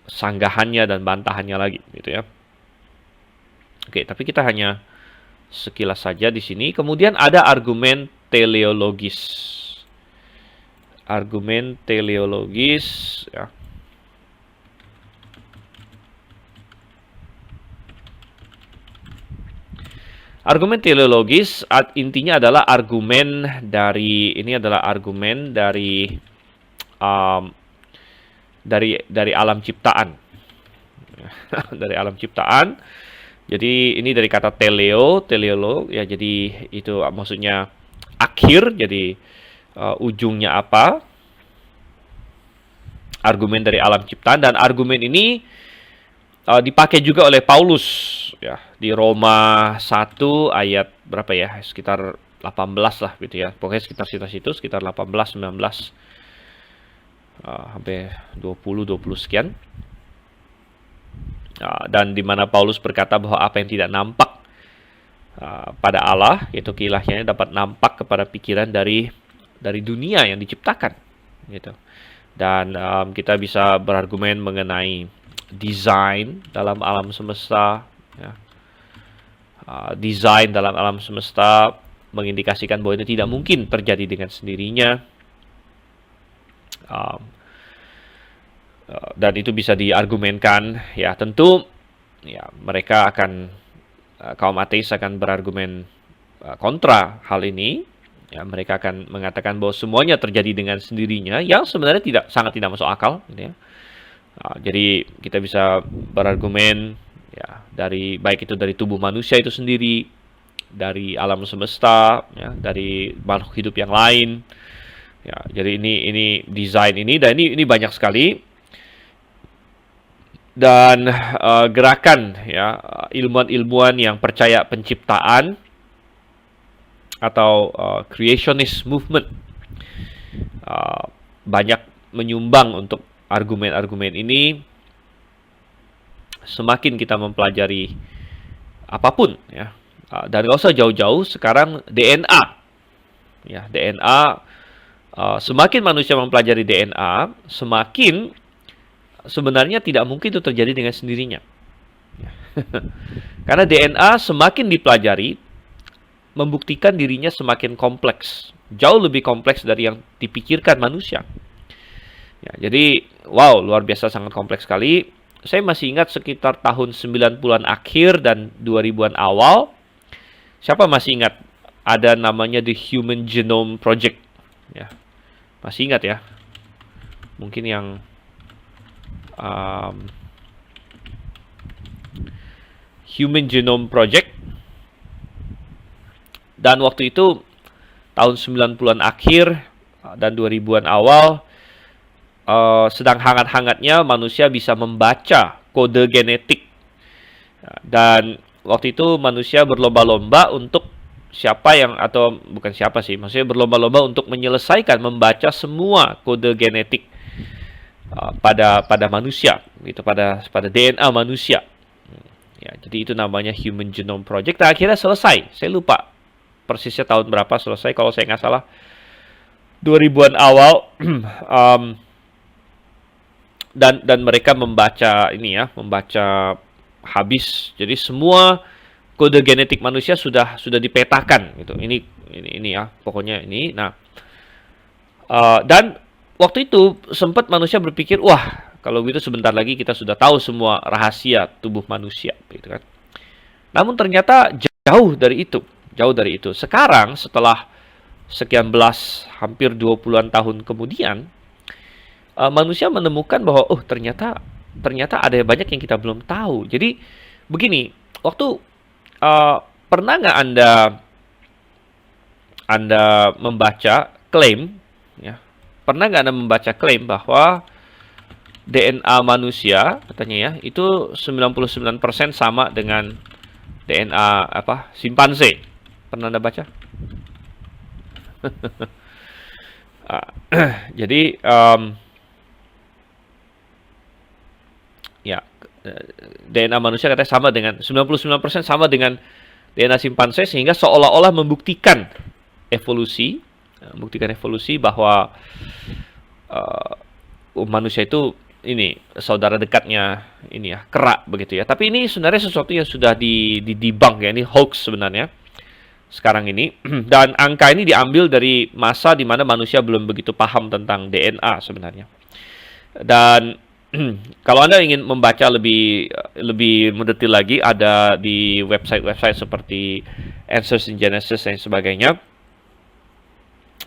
Speaker 1: sanggahannya dan bantahannya lagi gitu ya. Oke, tapi kita hanya sekilas saja di sini. Kemudian ada argumen teleologis. Argumen teleologis ya. Argumen teleologis intinya adalah argumen dari dari alam ciptaan. Dari alam ciptaan. Jadi ini dari kata teleolo ya, jadi itu maksudnya akhir, jadi ujungnya apa? Argumen dari alam ciptaan, dan argumen ini dipakai juga oleh Paulus ya di Roma 1 ayat berapa ya, sekitar 18 lah gitu ya, pokoknya sekitar situ sekitar 18 19 sampai 20 sekian, dan di mana Paulus berkata bahwa apa yang tidak nampak pada Allah, yaitu keilahiannya, dapat nampak kepada pikiran dari dunia yang diciptakan gitu. Dan kita bisa berargumen mengenai desain dalam alam semesta ya. Desain dalam alam semesta mengindikasikan bahwa itu tidak mungkin terjadi dengan sendirinya, dan itu bisa diargumenkan ya. Tentu ya mereka akan kaum ateis akan berargumen kontra hal ini ya. Mereka akan mengatakan bahwa semuanya terjadi dengan sendirinya, yang sebenarnya sangat tidak masuk akal gitu ya. Jadi kita bisa berargumen ya, baik itu dari tubuh manusia itu sendiri, dari alam semesta ya, dari makhluk hidup yang lain ya. Jadi ini desain ini, dan ini banyak sekali, dan gerakan ya ilmuwan-ilmuwan yang percaya penciptaan atau creationist movement banyak menyumbang untuk argumen-argumen ini. Semakin kita mempelajari apapun ya, dan gak usah jauh-jauh, sekarang DNA ya, semakin manusia mempelajari DNA, semakin sebenarnya tidak mungkin itu terjadi dengan sendirinya. Karena DNA semakin dipelajari, membuktikan dirinya semakin kompleks, jauh lebih kompleks dari yang dipikirkan manusia. Ya, jadi wow, luar biasa, sangat kompleks sekali. Saya masih ingat sekitar tahun 90-an akhir dan 2000-an awal. Siapa masih ingat ada namanya The Human Genome Project? Ya, masih ingat ya? Mungkin yang Human Genome Project. Dan waktu itu tahun 90-an akhir dan 2000-an awal, sedang hangat-hangatnya manusia bisa membaca kode genetik. Dan waktu itu manusia berlomba-lomba untuk maksudnya berlomba-lomba untuk menyelesaikan membaca semua kode genetik pada manusia, gitu, pada DNA manusia. Ya, jadi itu namanya Human Genome Project. Nah, akhirnya selesai. Saya lupa persisnya tahun berapa selesai. Kalau saya nggak salah 2000-an awal. Dan mereka membaca habis. Jadi semua kode genetik manusia sudah dipetakan gitu. Ini ya, pokoknya ini. Nah, dan waktu itu sempat manusia berpikir, wah, kalau gitu sebentar lagi kita sudah tahu semua rahasia tubuh manusia gitu kan. Namun ternyata jauh dari itu. Sekarang setelah sekian belas, hampir 20-an tahun kemudian, manusia menemukan bahwa ternyata ada banyak yang kita belum tahu. Jadi begini, waktu pernah nggak Anda membaca klaim ya? Pernah nggak Anda membaca klaim bahwa DNA manusia katanya ya itu 99% sama dengan DNA simpanse? Pernah Anda baca? Jadi ya DNA manusia katanya sama dengan 99% sama dengan DNA simpanse, sehingga seolah-olah membuktikan evolusi bahwa manusia itu ini saudara dekatnya ini ya, kera begitu ya. Tapi ini sebenarnya sesuatu yang sudah dibunk ya, ini hoax sebenarnya sekarang ini. Dan angka ini diambil dari masa di mana manusia belum begitu paham tentang DNA sebenarnya. Dan kalau Anda ingin membaca lebih mendetil lagi, ada di website-website seperti Answers in Genesis dan sebagainya.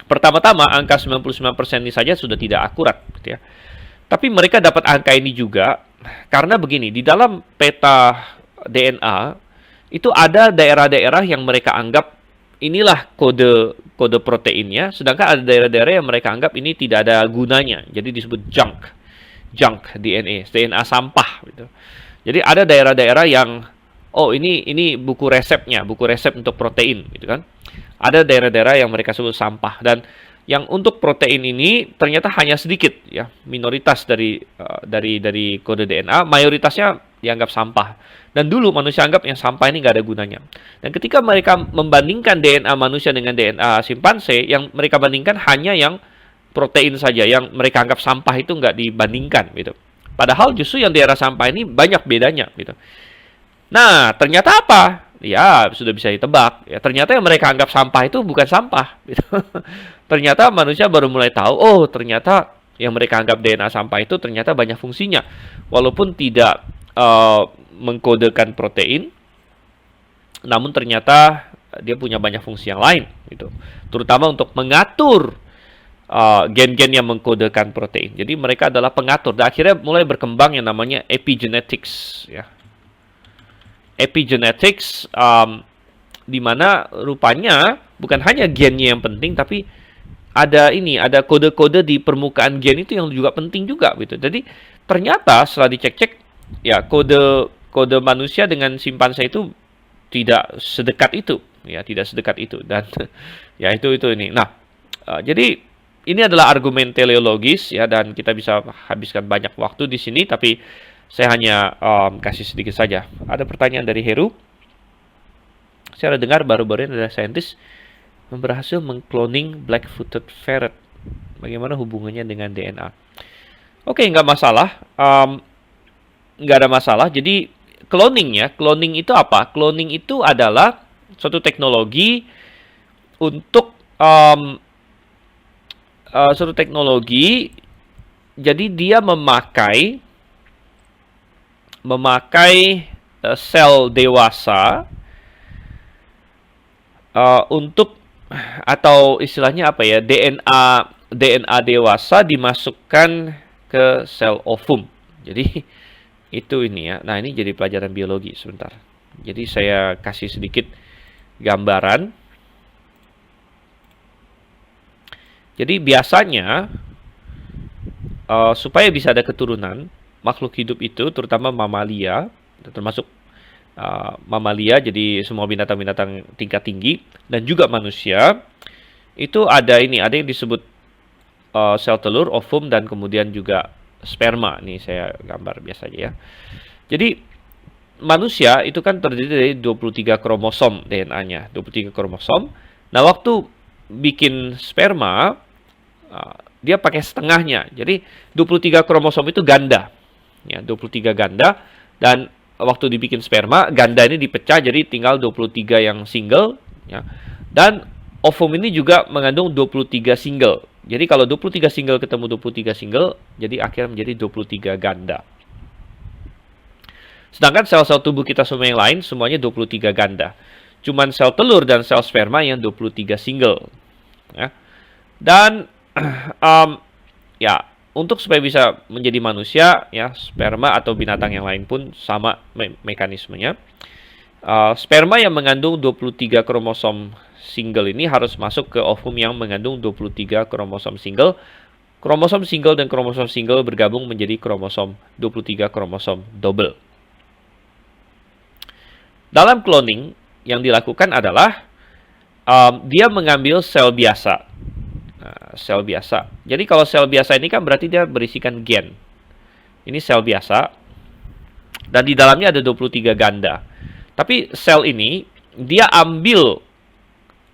Speaker 1: Pertama-tama angka 99% ini saja sudah tidak akurat gitu ya. Tapi mereka dapat angka ini juga karena begini, di dalam peta DNA itu ada daerah-daerah yang mereka anggap inilah kode proteinnya, sedangkan ada daerah-daerah yang mereka anggap ini tidak ada gunanya. Jadi disebut junk DNA sampah gitu. Jadi ada daerah-daerah yang ini buku resep untuk protein gitu kan. Ada daerah-daerah yang mereka sebut sampah, dan yang untuk protein ini ternyata hanya sedikit ya, minoritas dari kode DNA, mayoritasnya dianggap sampah. Dan dulu manusia anggap yang sampah ini nggak ada gunanya. Dan ketika mereka membandingkan DNA manusia dengan DNA simpanse, yang mereka bandingkan hanya yang protein saja, yang mereka anggap sampah itu nggak dibandingkan gitu. Padahal justru yang daerah sampah ini banyak bedanya gitu. Nah, ternyata apa? Ya, sudah bisa ditebak. Ya, ternyata yang mereka anggap sampah itu bukan sampah gitu. Ternyata manusia baru mulai tahu, ternyata yang mereka anggap DNA sampah itu ternyata banyak fungsinya. Walaupun tidak mengkodekan protein, namun ternyata dia punya banyak fungsi yang lain gitu. Terutama untuk mengatur gen-gen yang mengkodekan protein. Jadi mereka adalah pengatur. Dan akhirnya mulai berkembang yang namanya epigenetics ya. Epigenetics di mana rupanya bukan hanya gennya yang penting, tapi ada kode-kode di permukaan gen itu yang juga penting juga gitu. Jadi ternyata setelah dicek-cek ya, kode manusia dengan simpanse itu tidak sedekat itu ya, dan ya itu ini. Nah, jadi ini adalah argumen teleologis ya, dan kita bisa habiskan banyak waktu di sini, tapi saya hanya kasih sedikit saja. Ada pertanyaan dari Heru. Saya dengar baru-baru ini ada saintis berhasil mengcloning black-footed ferret. Bagaimana hubungannya dengan DNA? Oke, nggak masalah. Nggak ada masalah. Jadi cloning itu apa? Cloning itu adalah suatu teknologi untuk suatu teknologi. Jadi dia memakai sel dewasa untuk, atau istilahnya apa ya, DNA dewasa dimasukkan ke sel ovum. Jadi itu ini ya. Nah, ini jadi pelajaran biologi sebentar. Jadi saya kasih sedikit gambaran. Jadi biasanya supaya bisa ada keturunan makhluk hidup itu, terutama mamalia, termasuk mamalia, jadi semua binatang-binatang tingkat tinggi dan juga manusia, itu ada yang disebut sel telur, ovum, dan kemudian juga sperma. Nih saya gambar biasa aja ya. Jadi manusia itu kan terdiri dari 23 kromosom DNA-nya, 23 kromosom. Nah, waktu bikin sperma dia pakai setengahnya. Jadi 23 kromosom itu ganda. Ya, 23 ganda, dan waktu dibikin sperma, ganda ini dipecah jadi tinggal 23 yang single ya. Dan ovum ini juga mengandung 23 single. Jadi kalau 23 single ketemu 23 single, jadi akhirnya menjadi 23 ganda. Sedangkan sel-sel tubuh kita semua yang lain semuanya 23 ganda. Cuman sel telur dan sel sperma yang 23 single. Ya. Dan ya, untuk supaya bisa menjadi manusia ya, sperma atau binatang yang lain pun sama mekanismenya. Sperma yang mengandung 23 kromosom single ini harus masuk ke ovum yang mengandung 23 kromosom single. Kromosom single dan kromosom single bergabung menjadi kromosom 23 kromosom double. Dalam cloning yang dilakukan adalah dia mengambil sel biasa. Sel biasa. Jadi kalau sel biasa ini kan berarti dia berisikan gen. Ini sel biasa. Dan di dalamnya ada 23 ganda. Tapi sel ini, dia ambil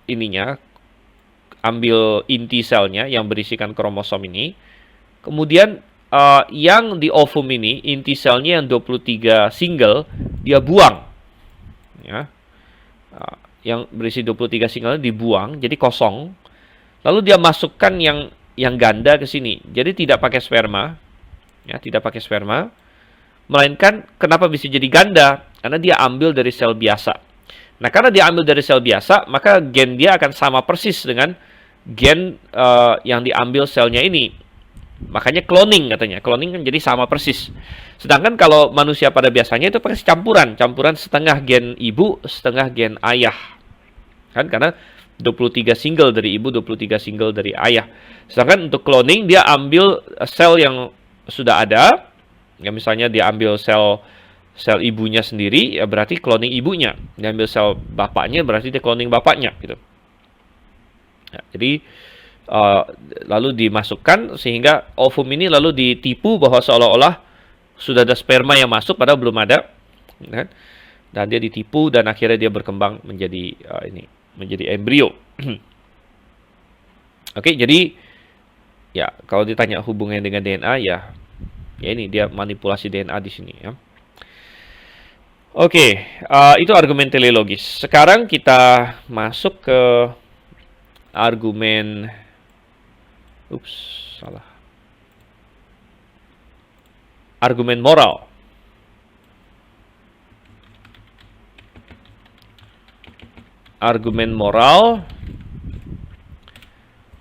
Speaker 1: ininya, ambil inti selnya yang berisikan kromosom ini. Kemudian yang di ovum ini, inti selnya yang 23 single, dia buang. Ya. Yang berisi 23 single dibuang, jadi kosong. Lalu dia masukkan yang ganda ke sini. Jadi tidak pakai sperma. Ya, tidak pakai sperma. Melainkan kenapa bisa jadi ganda? Karena dia ambil dari sel biasa. Nah, karena dia ambil dari sel biasa, maka gen dia akan sama persis dengan gen yang diambil selnya ini. Makanya cloning katanya. Cloning kan jadi sama persis. Sedangkan kalau manusia pada biasanya itu pakai campuran. Campuran setengah gen ibu, setengah gen ayah. Kan karena 23 single dari ibu, 23 single dari ayah. Sedangkan untuk cloning dia ambil sel yang sudah ada. Ya misalnya dia ambil sel ibunya sendiri, ya berarti cloning ibunya. Dia ambil sel bapaknya, berarti dia cloning bapaknya gitu. Ya, jadi lalu dimasukkan sehingga ovum ini lalu ditipu bahwa seolah-olah sudah ada sperma yang masuk padahal belum ada, kan? Dan dia ditipu dan akhirnya dia berkembang menjadi menjadi embrio. Oke, jadi ya kalau ditanya hubungannya dengan DNA ya ini dia manipulasi DNA di sini ya. Oke, itu argumen teleologis. Sekarang kita masuk ke argumen argumen moral.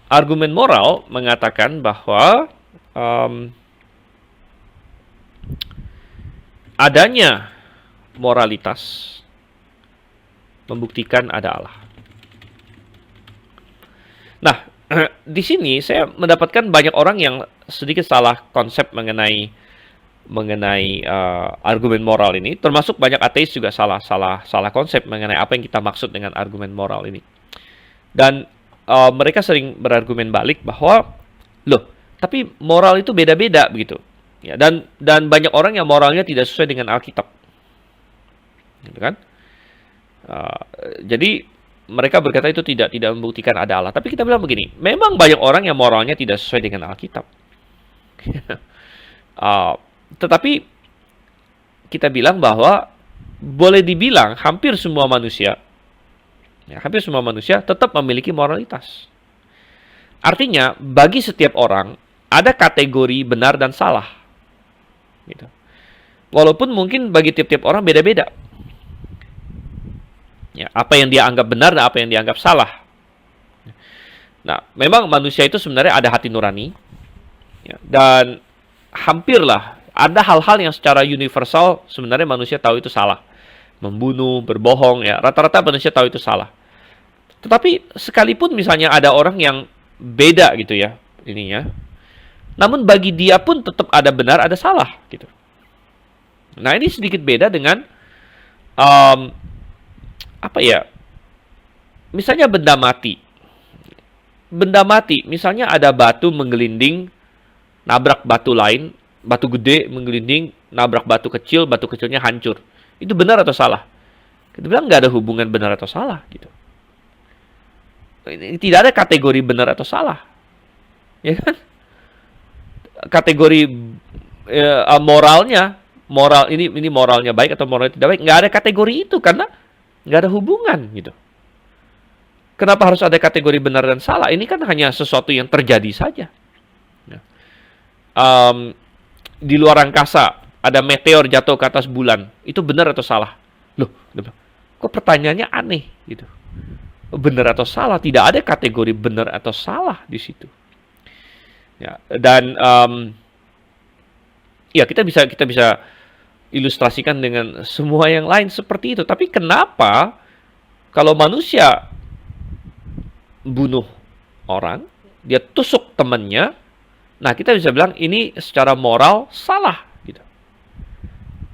Speaker 1: Argumen moral mengatakan bahwa adanya moralitas membuktikan ada Allah. Nah, di sini saya mendapatkan banyak orang yang sedikit salah konsep mengenai argumen moral ini, termasuk banyak ateis juga salah konsep mengenai apa yang kita maksud dengan argumen moral ini. Dan mereka sering berargumen balik bahwa loh, tapi moral itu beda-beda begitu. Ya, dan banyak orang yang moralnya tidak sesuai dengan Alkitab. Gitu kan? Jadi mereka berkata itu tidak membuktikan ada Allah. Tapi kita bilang begini, memang banyak orang yang moralnya tidak sesuai dengan Alkitab. Tetapi kita bilang bahwa boleh dibilang hampir semua manusia tetap memiliki moralitas. Artinya, bagi setiap orang ada kategori benar dan salah. Gitu. Walaupun mungkin bagi tiap-tiap orang beda-beda. Ya, apa yang dia anggap benar dan apa yang dianggap salah. Nah, memang manusia itu sebenarnya ada hati nurani. Ya, dan hampirlah ada hal-hal yang secara universal sebenarnya manusia tahu itu salah. Membunuh, berbohong, ya rata-rata manusia tahu itu salah. Tetapi sekalipun misalnya ada orang yang beda gitu ya ininya, namun bagi dia pun tetap ada benar, ada salah gitu. Nah, ini sedikit beda dengan misalnya benda mati. Benda mati, misalnya ada batu menggelinding, nabrak batu lain, batu gede menggelinding, nabrak batu kecilnya hancur. Itu benar atau salah? Kita bilang nggak ada hubungan benar atau salah gitu. Tidak ada kategori benar atau salah, ya kan? Kategori moral ini moralnya baik atau moralnya tidak baik, nggak ada kategori itu karena nggak ada hubungan gitu. Kenapa harus ada kategori benar dan salah? Ini kan hanya sesuatu yang terjadi saja. Di luar angkasa ada meteor jatuh ke atas bulan, itu benar atau salah? Loh, kok pertanyaannya aneh gitu. Benar atau salah? Tidak ada kategori benar atau salah di situ. Ya, dan ya kita bisa ilustrasikan dengan semua yang lain seperti itu. Tapi kenapa kalau manusia bunuh orang, dia tusuk temannya, nah kita bisa bilang ini secara moral salah gitu.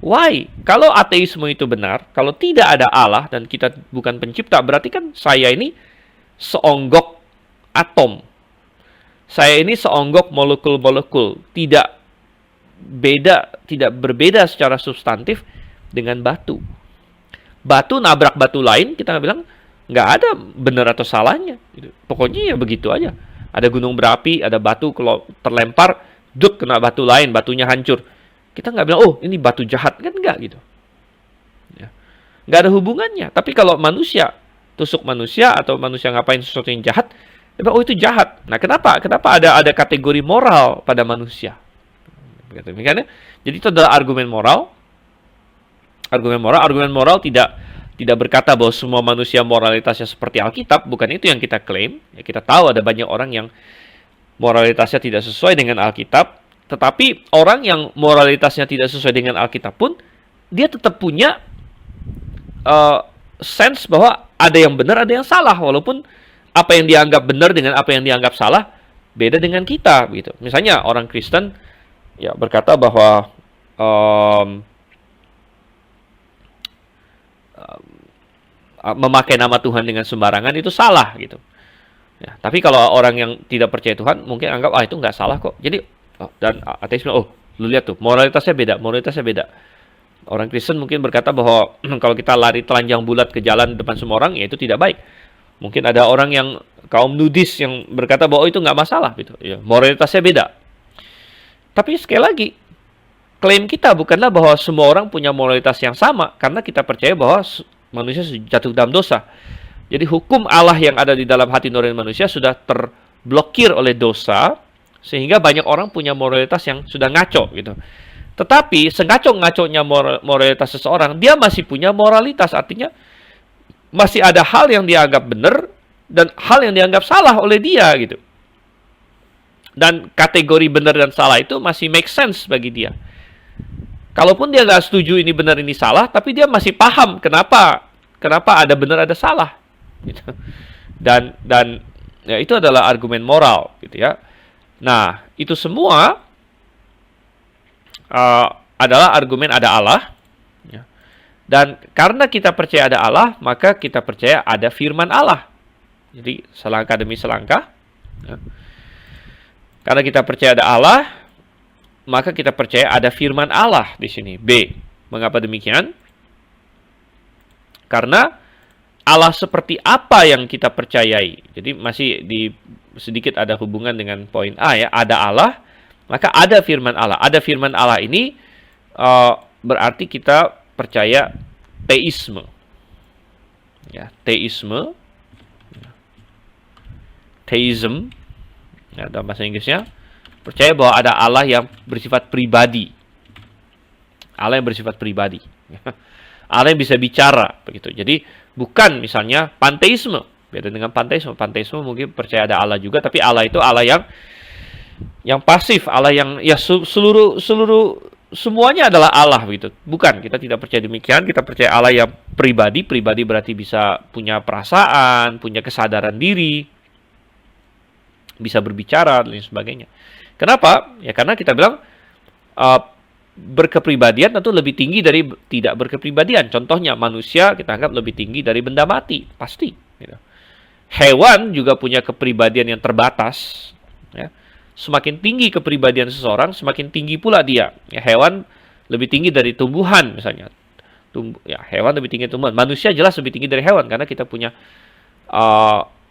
Speaker 1: Why? Kalau ateisme itu benar, kalau tidak ada Allah dan kita bukan pencipta, berarti kan saya ini seonggok atom. Saya ini seonggok molekul-molekul, tidak tidak berbeda secara substantif dengan batu. Batu nabrak batu lain, kita bilang nggak ada benar atau salahnya. Pokoknya ya begitu aja. Ada gunung berapi, ada batu kalau terlempar, duk kena batu lain, batunya hancur. Kita nggak bilang, oh ini batu jahat, kan nggak gitu. Ya. Nggak ada hubungannya. Tapi kalau manusia, tusuk manusia atau manusia ngapain sesuatu yang jahat, oh itu jahat. Nah kenapa? Kenapa ada kategori moral pada manusia? Jadi itu adalah argumen moral. Argumen moral tidak berkata bahwa semua manusia moralitasnya seperti Alkitab. Bukan itu yang kita klaim. Ya, kita tahu ada banyak orang yang moralitasnya tidak sesuai dengan Alkitab. Tetapi orang yang moralitasnya tidak sesuai dengan Alkitab pun, dia tetap punya sense bahwa ada yang benar, ada yang salah. Walaupun apa yang dianggap benar dengan apa yang dianggap salah beda dengan kita. Gitu. Misalnya orang Kristen ya berkata bahwa memakai nama Tuhan dengan sembarangan itu salah gitu. Ya, tapi kalau orang yang tidak percaya Tuhan mungkin anggap itu nggak salah kok. Jadi dan ateis bilang, lu lihat tuh moralitasnya beda. Orang Kristen mungkin berkata bahwa kalau kita lari telanjang bulat ke jalan depan semua orang, ya itu tidak baik. Mungkin ada orang yang kaum nudis yang berkata bahwa itu nggak masalah gitu. Ya, moralitasnya beda. Tapi sekali lagi, klaim kita bukanlah bahwa semua orang punya moralitas yang sama, karena kita percaya bahwa manusia jatuh dalam dosa. Jadi hukum Allah yang ada di dalam hati nurani manusia sudah terblokir oleh dosa, sehingga banyak orang punya moralitas yang sudah ngaco gitu. Tetapi sengaco-ngaconya moralitas seseorang, dia masih punya moralitas, artinya masih ada hal yang dianggap benar dan hal yang dianggap salah oleh dia gitu. Dan kategori benar dan salah itu masih make sense bagi dia. Kalaupun dia nggak setuju ini benar ini salah, tapi dia masih paham kenapa ada benar ada salah. Gitu. Dan ya itu adalah argumen moral, gitu ya. Nah itu semua adalah argumen ada Allah. Ya. Dan karena kita percaya ada Allah, maka kita percaya ada firman Allah. Jadi selangkah demi selangkah. Ya. Karena kita percaya ada Allah, maka kita percaya ada firman Allah di sini. B. Mengapa demikian? Karena Allah seperti apa yang kita percayai. Jadi masih sedikit ada hubungan dengan poin A ya. Ada Allah, maka ada firman Allah. Ada firman Allah ini berarti kita percaya teisme. Ya, teisme. Theism. Ya, dalam bahasa Inggrisnya. Percaya bahwa ada Allah yang bersifat pribadi. Allah yang bersifat pribadi. Allah yang bisa bicara. Begitu. Jadi bukan misalnya panteisme. Beda dengan panteisme. Panteisme mungkin percaya ada Allah juga. Tapi Allah itu Allah yang pasif. Allah yang ya semuanya adalah Allah. Begitu. Bukan. Kita tidak percaya demikian. Kita percaya Allah yang pribadi. Pribadi berarti bisa punya perasaan. Punya kesadaran diri. Bisa berbicara dan lain sebagainya. Kenapa? Ya karena kita bilang berkepribadian tentu lebih tinggi dari tidak berkepribadian. Contohnya manusia kita anggap lebih tinggi dari benda mati, pasti. Gitu. Hewan juga punya kepribadian yang terbatas. Ya. Semakin tinggi kepribadian seseorang, semakin tinggi pula dia. Ya, hewan lebih tinggi dari tumbuhan misalnya. Hewan lebih tinggi dari tumbuhan. Manusia jelas lebih tinggi dari hewan karena kita punya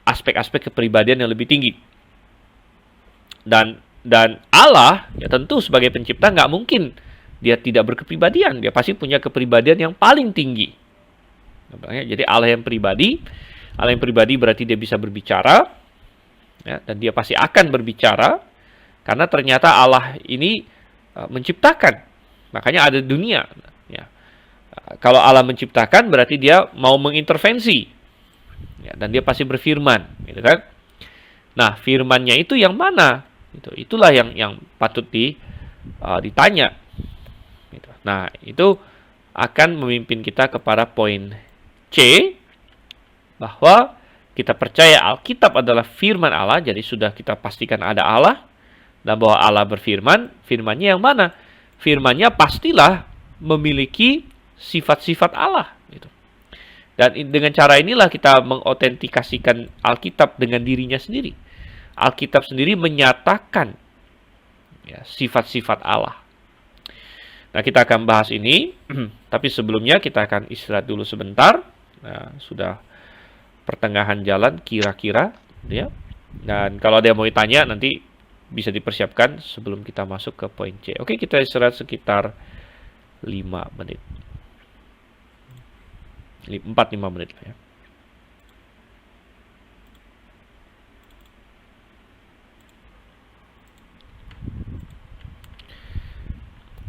Speaker 1: aspek-aspek kepribadian yang lebih tinggi. Dan Allah, ya tentu sebagai pencipta nggak mungkin dia tidak berkepribadian. Dia pasti punya kepribadian yang paling tinggi. Jadi Allah yang pribadi berarti dia bisa berbicara. Ya, dan dia pasti akan berbicara. Karena ternyata Allah ini menciptakan. Makanya ada dunia. Ya. Kalau Allah menciptakan berarti dia mau mengintervensi. Ya, dan dia pasti berfirman. Gitu kan? Nah, firmannya itu yang mana? Itulah yang patut ditanya. Nah, itu akan memimpin kita kepada poin C, bahwa kita percaya Alkitab adalah firman Allah, jadi sudah kita pastikan ada Allah, dan bahwa Allah berfirman. Firmannya yang mana? Firmannya pastilah memiliki sifat-sifat Allah. Dan dengan cara inilah kita mengotentikasikan Alkitab dengan dirinya sendiri. Alkitab sendiri menyatakan ya, sifat-sifat Allah. Nah, kita akan bahas ini, tapi sebelumnya kita akan istirahat dulu sebentar. Nah, sudah pertengahan jalan kira-kira, ya. Dan kalau ada yang mau ditanya, nanti bisa dipersiapkan sebelum kita masuk ke poin C. Oke, kita istirahat sekitar 5 menit. 4-5 menit lah ya.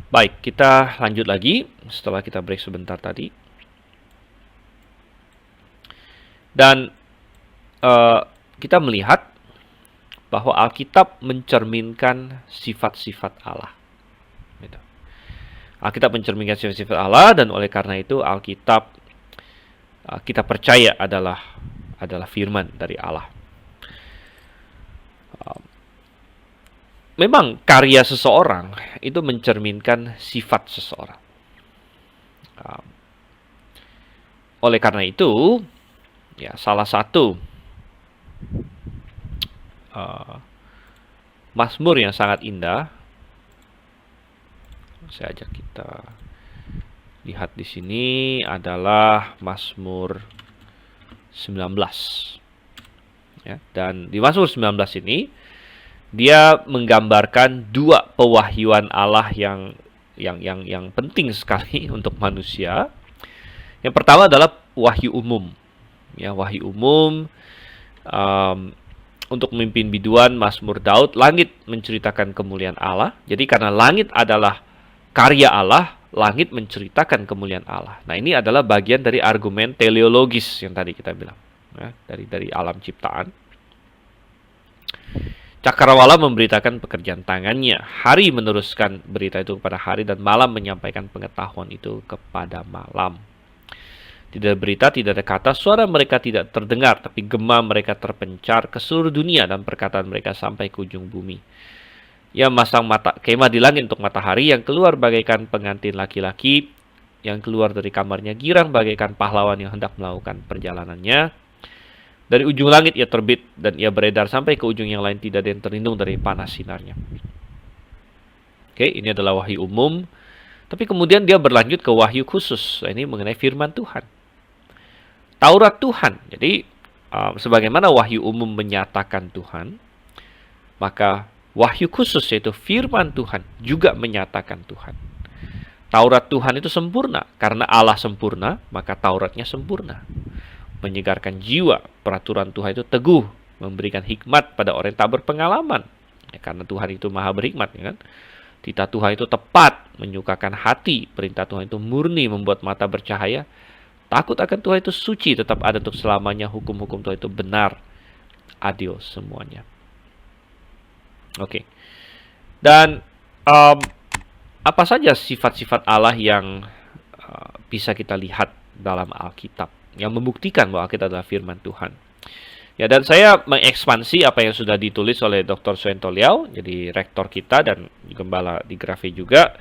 Speaker 1: Baik, kita lanjut lagi setelah kita break sebentar tadi. Dan kita melihat bahwa Alkitab mencerminkan sifat-sifat Allah. Gitu. Alkitab mencerminkan sifat-sifat Allah, dan oleh karena itu Alkitab kita percaya adalah firman dari Allah. Memang karya seseorang itu mencerminkan sifat seseorang. Oleh karena itu, ya salah satu Mazmur yang sangat indah, saya ajak kita lihat di sini, adalah Mazmur 19. Ya, dan di Mazmur 19 ini dia menggambarkan dua pewahyuan Allah yang penting sekali untuk manusia. Yang pertama adalah wahyu umum. Ya, wahyu umum untuk memimpin biduan Mazmur Daud, langit menceritakan kemuliaan Allah. Jadi karena langit adalah karya Allah, langit menceritakan kemuliaan Allah. Nah, ini adalah bagian dari argumen teleologis yang tadi kita bilang, ya, dari alam ciptaan. Cakrawala memberitakan pekerjaan tangannya. Hari meneruskan berita itu kepada hari, dan malam menyampaikan pengetahuan itu kepada malam. Tidak ada berita, tidak ada kata, suara mereka tidak terdengar, tapi gema mereka terpencar ke seluruh dunia, dan perkataan mereka sampai ke ujung bumi. Ia masang kemah di langit untuk matahari, yang keluar bagaikan pengantin laki-laki, yang keluar dari kamarnya girang bagaikan pahlawan yang hendak melakukan perjalanannya. Dari ujung langit ia terbit, dan ia beredar sampai ke ujung yang lain, tidak ada yang terlindung dari panas sinarnya. Oke, ini adalah wahyu umum. Tapi kemudian dia berlanjut ke wahyu khusus. Ini mengenai firman Tuhan. Taurat Tuhan. Jadi, sebagaimana wahyu umum menyatakan Tuhan, maka wahyu khusus, yaitu firman Tuhan, juga menyatakan Tuhan. Taurat Tuhan itu sempurna. Karena Allah sempurna, maka Tauratnya sempurna. Menyegarkan jiwa. Peraturan Tuhan itu teguh, memberikan hikmat pada orang yang tak berpengalaman. Ya, karena Tuhan itu maha berhikmat, ya kan? Titah Tuhan itu tepat, menyukakan hati. Perintah Tuhan itu murni, membuat mata bercahaya. Takut akan Tuhan itu suci, tetap ada untuk selamanya. Hukum-hukum Tuhan itu benar, adil semuanya. Oke. Dan apa saja sifat-sifat Allah yang bisa kita lihat dalam Alkitab, yang membuktikan bahwa Alkitab adalah firman Tuhan. Ya, dan saya mengekspansi apa yang sudah ditulis oleh Dr. Suento Liao, jadi rektor kita dan gembala di Grafe juga.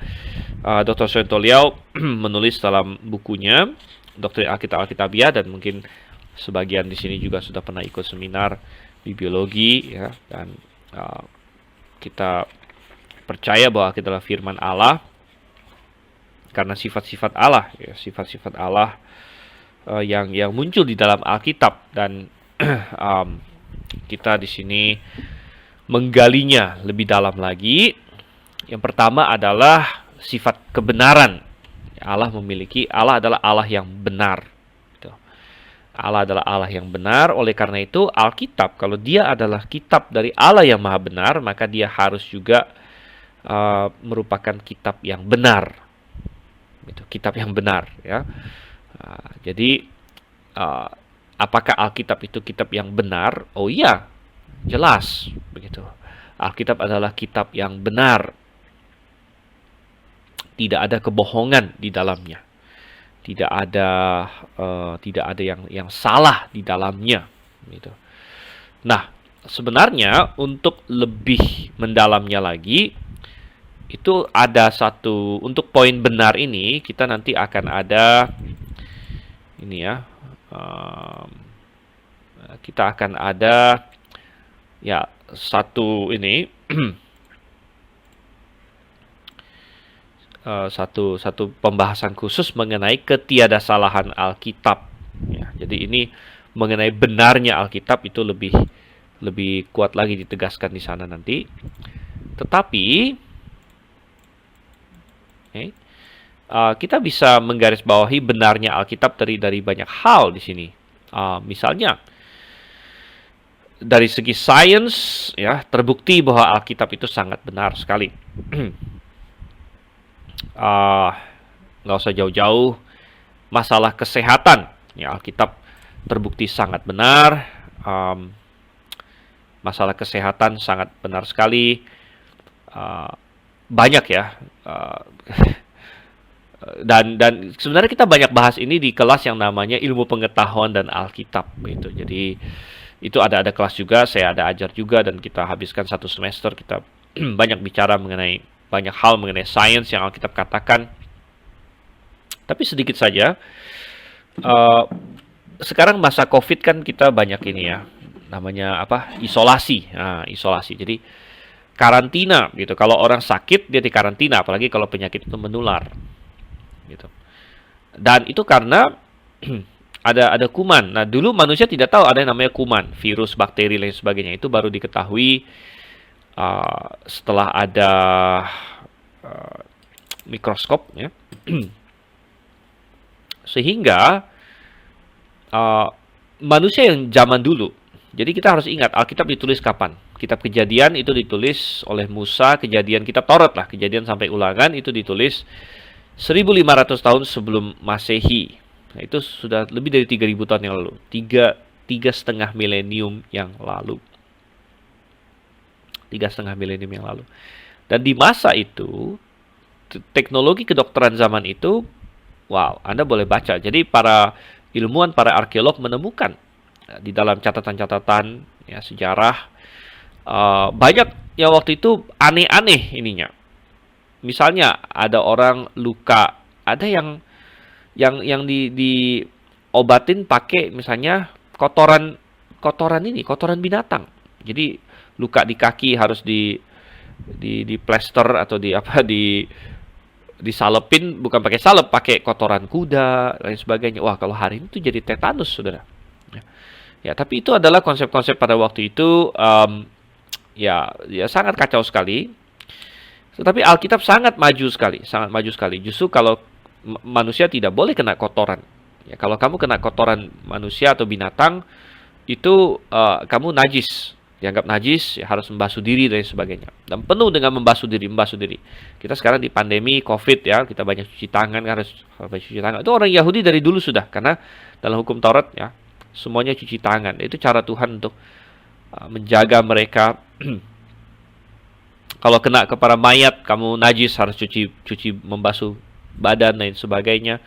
Speaker 1: Dr. Suento Liao menulis dalam bukunya Doktrin Alkitabiah, dan mungkin sebagian di sini juga sudah pernah ikut seminar bibliologi, ya, dan kita percaya bahwa Alkitab adalah firman Allah karena sifat-sifat Allah, ya, sifat-sifat Allah yang muncul di dalam Alkitab, dan kita di sini menggalinya lebih dalam lagi. Yang pertama adalah sifat kebenaran. Allah adalah Allah yang benar. Allah adalah Allah yang benar. Oleh karena itu, Alkitab, kalau dia adalah kitab dari Allah yang maha benar, maka dia harus juga merupakan kitab yang benar. Kitab yang benar, ya. Jadi apakah Alkitab itu kitab yang benar? Oh iya, jelas begitu. Alkitab adalah kitab yang benar. Tidak ada kebohongan di dalamnya. Tidak ada yang salah di dalamnya. Gitu. Nah, sebenarnya untuk lebih mendalamnya lagi, itu ada satu, untuk poin benar ini kita nanti akan ada ini, ya. Kita akan ada, ya, satu ini satu pembahasan khusus mengenai ketiadasalahan Alkitab. Ya, jadi ini mengenai benarnya Alkitab itu lebih kuat lagi ditegaskan di sana nanti. Tetapi kita bisa menggarisbawahi benarnya Alkitab dari banyak hal di sini. Misalnya dari segi sains, ya, terbukti bahwa Alkitab itu sangat benar sekali. Nggak usah jauh-jauh, masalah kesehatan, ya, Alkitab terbukti sangat benar. Masalah kesehatan sangat benar sekali. Banyak ya. Dan sebenarnya kita banyak bahas ini di kelas yang namanya ilmu pengetahuan dan Alkitab gitu. Jadi itu ada kelas juga, saya ada ajar juga, dan kita habiskan 1 semester kita banyak bicara mengenai banyak hal mengenai sains yang Alkitab katakan. Tapi sedikit saja, sekarang masa COVID kan kita banyak ini ya, namanya apa? Isolasi. Nah, isolasi. Jadi karantina gitu. Kalau orang sakit dia di karantina, apalagi kalau penyakit itu menular. Gitu. Dan itu karena ada kuman. Nah, dulu manusia tidak tahu ada yang namanya kuman, virus, bakteri, lain sebagainya. Itu baru diketahui setelah ada mikroskop, ya. Sehingga manusia yang zaman dulu. Jadi kita harus ingat Alkitab ditulis kapan? Kitab Kejadian itu ditulis oleh Musa, Kejadian, kitab Taurat lah, Kejadian sampai Ulangan itu ditulis 1500 tahun sebelum Masehi. Nah, itu sudah lebih dari 3000 tahun yang lalu. 3,5 milenium yang lalu. 3,5 milenium yang lalu. Dan di masa itu, teknologi kedokteran zaman itu, wow, Anda boleh baca. Jadi para ilmuwan, para arkeolog menemukan di dalam catatan-catatan ya, sejarah banyak yang waktu itu aneh-aneh ininya. Misalnya ada orang luka, ada yang diobatin pakai misalnya kotoran binatang. Jadi luka di kaki harus di plester atau disalepin, bukan pakai salep, pakai kotoran kuda dan sebagainya. Wah, kalau hari ini tuh jadi tetanus, saudara. Ya, tapi itu adalah konsep-konsep pada waktu itu, ya sangat kacau sekali. Tetapi Alkitab sangat maju sekali, sangat maju sekali. Justru kalau manusia tidak boleh kena kotoran. Ya, kalau kamu kena kotoran manusia atau binatang, itu kamu najis. Dianggap najis, ya harus membasuh diri dan sebagainya. Dan penuh dengan membasuh diri. Kita sekarang di pandemi COVID ya, kita banyak cuci tangan, harus cuci tangan. Itu orang Yahudi dari dulu sudah, karena dalam hukum Taurat ya, semuanya cuci tangan. Itu cara Tuhan untuk menjaga mereka. Kalau kena kepada mayat, kamu najis, harus cuci membasuh badan dan sebagainya.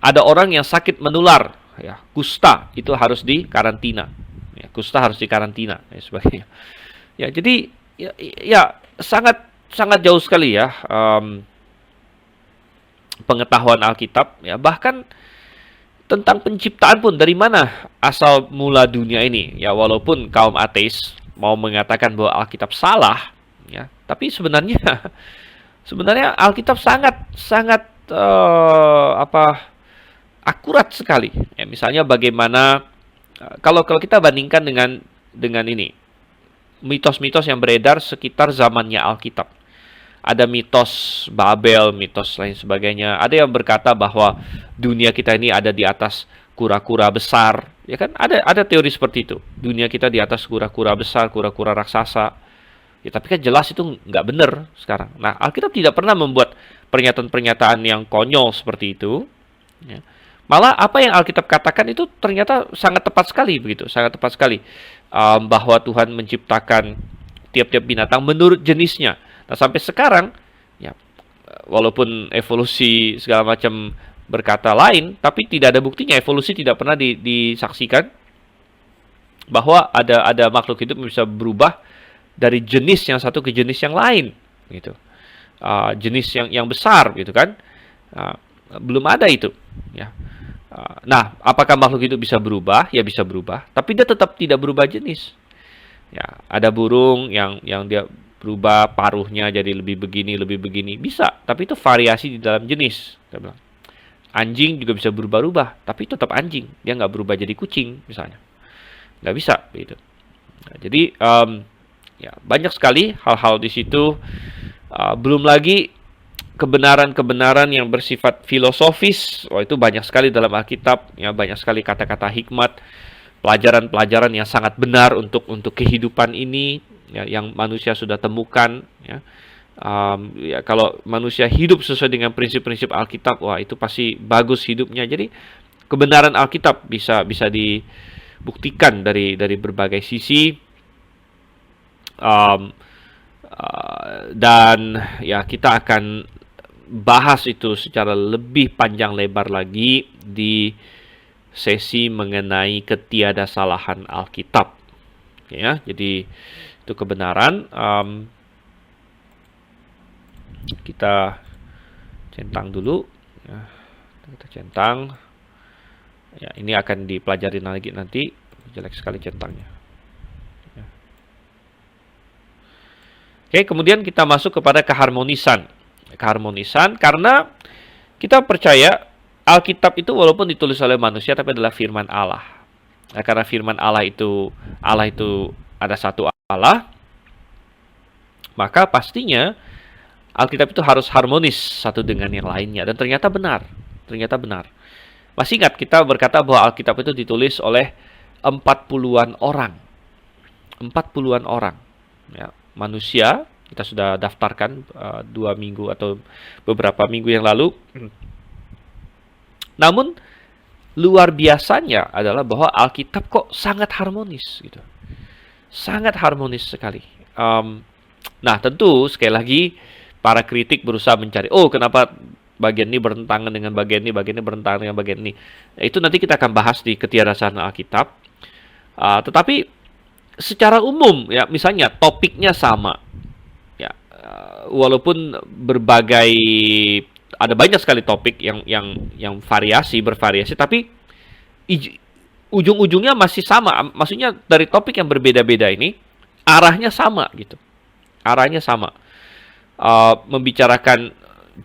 Speaker 1: Ada orang yang sakit menular, ya, kusta, itu harus dikarantina. Ya, kusta harus dikarantina dan sebagainya. Ya, jadi ya sangat jauh sekali ya pengetahuan Alkitab. Ya, bahkan tentang penciptaan pun, dari mana asal mula dunia ini. Ya, walaupun kaum ateis mau mengatakan bahwa Alkitab salah, ya, tapi sebenarnya Alkitab sangat akurat sekali. Ya, misalnya bagaimana kalau kita bandingkan dengan ini mitos-mitos yang beredar sekitar zamannya Alkitab. Ada mitos Babel, mitos lain sebagainya. Ada yang berkata bahwa dunia kita ini ada di atas kura-kura besar. Ya kan, ada teori seperti itu. Dunia kita di atas kura-kura besar, kura-kura raksasa. Ya, tapi kan jelas itu nggak benar sekarang. Nah, Alkitab tidak pernah membuat pernyataan-pernyataan yang konyol seperti itu. Ya. Malah apa yang Alkitab katakan itu ternyata sangat tepat sekali, begitu, sangat tepat sekali. Bahwa Tuhan menciptakan tiap-tiap binatang menurut jenisnya. Nah, sampai sekarang, ya, walaupun evolusi segala macam berkata lain, tapi tidak ada buktinya. Evolusi tidak pernah disaksikan bahwa ada makhluk hidup yang bisa berubah dari jenis yang satu ke jenis yang lain, gitu. Jenis yang besar, gitu kan? Belum ada itu, ya. Nah, apakah makhluk hidup bisa berubah? Ya, bisa berubah, tapi dia tetap tidak berubah jenis. Ya, ada burung yang dia berubah paruhnya jadi lebih begini, bisa. Tapi itu variasi di dalam jenis. Saya bilang. Anjing juga bisa berubah-ubah, tapi tetap anjing. Dia nggak berubah jadi kucing, misalnya. Nggak bisa, begitu. Nah, jadi, ya, banyak sekali hal-hal di situ. Belum lagi kebenaran-kebenaran yang bersifat filosofis. Wah, itu banyak sekali dalam Alkitab. Ya, banyak sekali kata-kata hikmat, pelajaran-pelajaran yang sangat benar untuk kehidupan ini, ya, yang manusia sudah temukan. Ya. Ya, kalau manusia hidup sesuai dengan prinsip-prinsip Alkitab, wah itu pasti bagus hidupnya. Jadi kebenaran Alkitab bisa dibuktikan dari berbagai sisi, dan ya kita akan bahas itu secara lebih panjang lebar lagi di sesi mengenai ketiadasalahan Alkitab. Ya, jadi itu kebenaran. Kita centang dulu, ya, kita centang. Ya, ini akan dipelajari lagi nanti. Jelek sekali centangnya. Ya. Oke, kemudian kita masuk kepada keharmonisan. Keharmonisan karena kita percaya Alkitab itu walaupun ditulis oleh manusia tapi adalah firman Allah. Nah, karena firman Allah itu ada satu Allah, maka pastinya Alkitab itu harus harmonis satu dengan yang lainnya. Dan ternyata benar. Ternyata benar. Masih ingat kita berkata bahwa Alkitab itu ditulis oleh 40-an orang. 40-an orang. Ya, manusia, kita sudah daftarkan 2 minggu atau beberapa minggu yang lalu. Namun, luar biasanya adalah bahwa Alkitab kok sangat harmonis. Gitu. Sangat harmonis sekali. Nah, tentu sekali lagi, para kritik berusaha mencari, kenapa bagian ini bertentangan dengan bagian ini bertentangan dengan bagian ini. Nah, itu nanti kita akan bahas di ketiadasalahan Alkitab. Tetapi secara umum, ya misalnya topiknya sama, ya walaupun ada banyak sekali topik yang bervariasi, tapi ujung-ujungnya masih sama. Maksudnya dari topik yang berbeda-beda ini arahnya sama gitu, arahnya sama. Membicarakan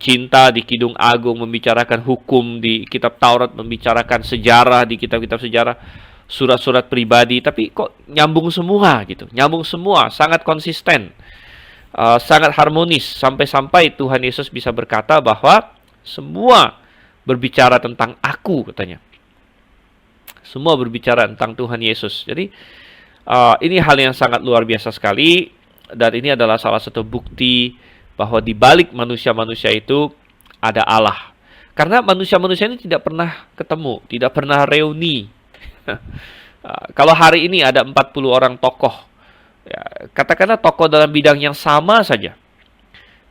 Speaker 1: cinta di Kidung Agung, membicarakan hukum di kitab Taurat, membicarakan sejarah di kitab-kitab sejarah, surat-surat pribadi, tapi kok nyambung semua gitu, nyambung semua, sangat konsisten, sangat harmonis, sampai-sampai Tuhan Yesus bisa berkata bahwa semua berbicara tentang aku, katanya. Semua berbicara tentang Tuhan Yesus. Jadi ini hal yang sangat luar biasa sekali, dan ini adalah salah satu bukti bahwa di balik manusia-manusia itu ada Allah. Karena manusia-manusia ini tidak pernah ketemu, tidak pernah reuni. Kalau hari ini ada 40 orang tokoh, ya, katakanlah tokoh dalam bidang yang sama saja,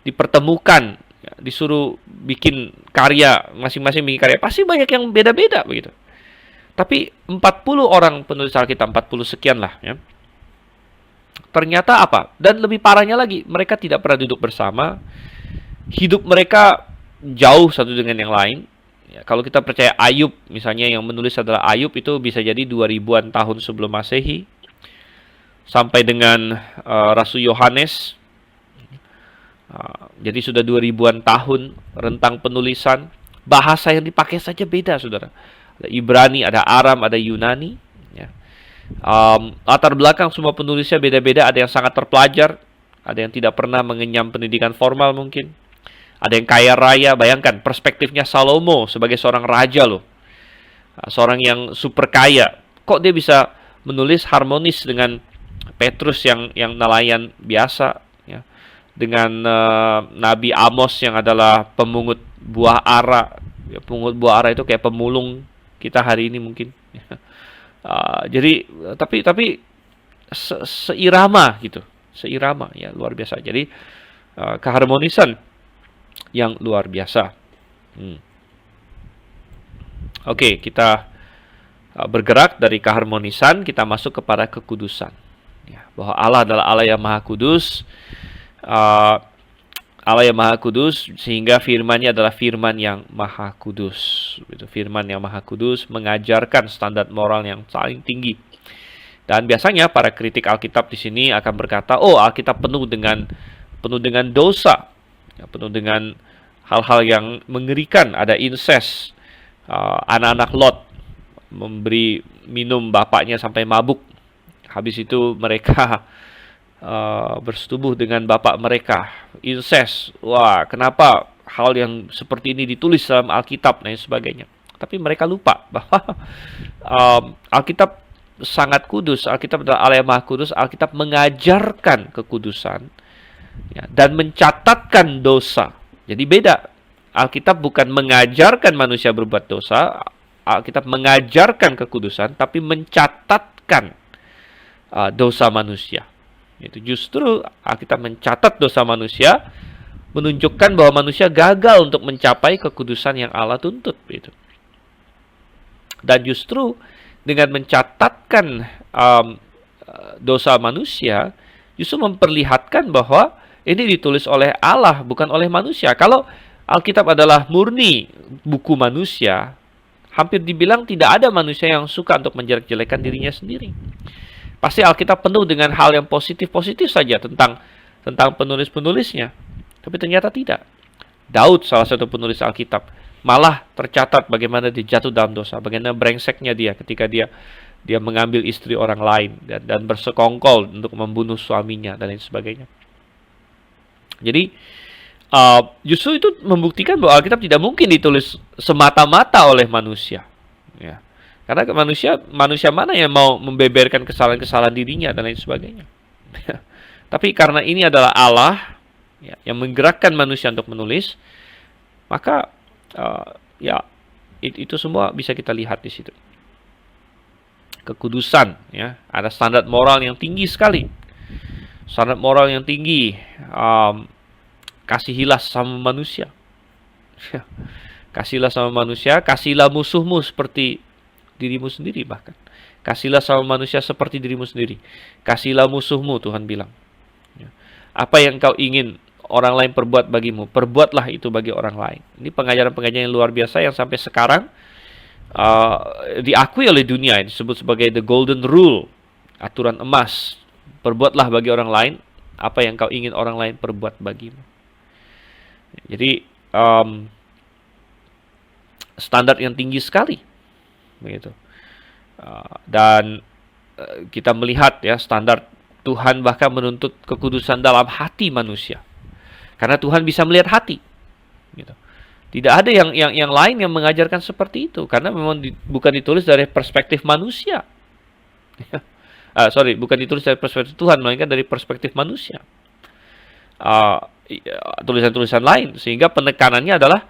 Speaker 1: dipertemukan, ya, disuruh bikin karya, masing-masing bikin karya, pasti banyak yang beda-beda begitu. Tapi 40 orang penulis Alkitab, 40 sekian lah, ya. Ternyata apa? Dan lebih parahnya lagi, mereka tidak pernah duduk bersama. Hidup mereka jauh satu dengan yang lain. Ya, kalau kita percaya Ayub, misalnya yang menulis adalah Ayub, itu bisa jadi 2000-an tahun sebelum Masehi. Sampai dengan Rasul Yohanes. Jadi sudah 2000-an tahun rentang penulisan. Bahasa yang dipakai saja beda, saudara. Ada Ibrani, ada Aram, ada Yunani. Ya. Latar belakang semua penulisnya beda-beda. Ada yang sangat terpelajar, ada yang tidak pernah mengenyam pendidikan formal mungkin, ada yang kaya raya. Bayangkan perspektifnya Salomo sebagai seorang raja loh, seorang yang super kaya. Kok dia bisa menulis harmonis dengan Petrus yang nelayan biasa, ya, dengan Nabi Amos yang adalah pemungut buah ara. Ya, pemungut buah ara itu kayak pemulung kita hari ini mungkin. Jadi tapi seirama gitu, seirama, ya, luar biasa. Jadi keharmonisan yang luar biasa. Oke, kita bergerak dari keharmonisan, kita masuk kepada kekudusan. Ya, bahwa Allah adalah Allah yang Maha Kudus, Allah yang Maha Kudus, sehingga firman-Nya adalah firman yang Maha Kudus. Itu firman yang Maha Kudus mengajarkan standar moral yang paling tinggi. Dan biasanya para kritik Alkitab di sini akan berkata, oh Alkitab penuh dengan dosa, ya, penuh dengan hal-hal yang mengerikan, ada incest, anak-anak Lot memberi minum bapaknya sampai mabuk. Habis itu mereka bersetubuh dengan bapak mereka, incest. Wah, kenapa hal yang seperti ini ditulis dalam Alkitab dan sebagainya? Tapi mereka lupa bahwa Alkitab sangat kudus. Alkitab adalah Allah yang Maha Kudus. Alkitab mengajarkan kekudusan, ya, dan mencatatkan dosa. Jadi beda. Alkitab bukan mengajarkan manusia berbuat dosa. Alkitab mengajarkan kekudusan, tapi mencatatkan dosa manusia. Itu justru Alkitab mencatat dosa manusia, menunjukkan bahwa manusia gagal untuk mencapai kekudusan yang Allah tuntut. Gitu. Dan justru dengan mencatatkan dosa manusia, justru memperlihatkan bahwa ini ditulis oleh Allah, bukan oleh manusia. Kalau Alkitab adalah murni buku manusia, hampir dibilang tidak ada manusia yang suka untuk menjelek-jelekan dirinya sendiri. Pasti Alkitab penuh dengan hal yang positif-positif saja tentang penulis-penulisnya. Tapi ternyata tidak. Daud, salah satu penulis Alkitab, malah tercatat bagaimana dia jatuh dalam dosa, bagaimana brengseknya dia ketika dia mengambil istri orang lain dan bersekongkol untuk membunuh suaminya dan lain sebagainya. Jadi justru itu membuktikan bahwa Alkitab tidak mungkin ditulis semata-mata oleh manusia. Ya. Karena manusia mana yang mau membeberkan kesalahan-kesalahan dirinya dan lain sebagainya. Tapi karena ini adalah Allah, ya, yang menggerakkan manusia untuk menulis, maka ya itu semua bisa kita lihat di situ. Kekudusan, ya, ada standar moral yang tinggi sekali. Standar moral yang tinggi. Kasihilah sama manusia. Kasihlah sama manusia, kasihlah musuhmu seperti dirimu sendiri bahkan. Kasihlah sama manusia seperti dirimu sendiri. Kasihlah musuhmu, Tuhan bilang. Apa yang kau ingin orang lain perbuat bagimu, perbuatlah itu bagi orang lain. Ini pengajaran-pengajaran yang luar biasa yang sampai sekarang diakui oleh dunia. Disebut sebagai the golden rule, aturan emas. Perbuatlah bagi orang lain apa yang kau ingin orang lain perbuat bagimu. Jadi standar yang tinggi sekali, begitu. Dan kita melihat, ya, standar Tuhan bahkan menuntut kekudusan dalam hati manusia. Karena Tuhan bisa melihat hati, gitu. Tidak ada yang lain yang mengajarkan seperti itu, karena memang bukan ditulis dari perspektif manusia. Bukan ditulis dari perspektif Tuhan, melainkan dari perspektif manusia. Tulisan-tulisan lain, sehingga penekanannya adalah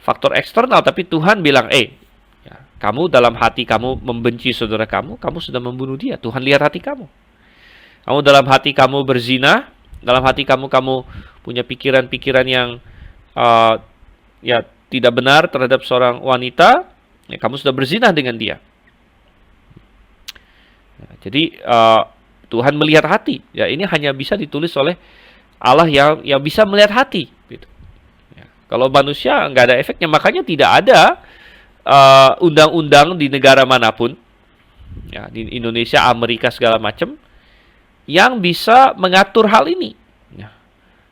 Speaker 1: faktor eksternal, tapi Tuhan bilang, ya, kamu dalam hati kamu membenci saudara kamu sudah membunuh dia. Tuhan lihat hati kamu. Kamu dalam hati kamu berzina, dalam hati kamu punya pikiran-pikiran yang ya tidak benar terhadap seorang wanita, ya, kamu sudah berzina dengan dia. Ya, jadi Tuhan melihat hati. Ya, ini hanya bisa ditulis oleh Allah yang bisa melihat hati. Gitu. Ya, kalau manusia nggak ada efeknya, makanya tidak ada undang-undang di negara manapun, ya, di Indonesia, Amerika segala macam, yang bisa mengatur hal ini. Ya.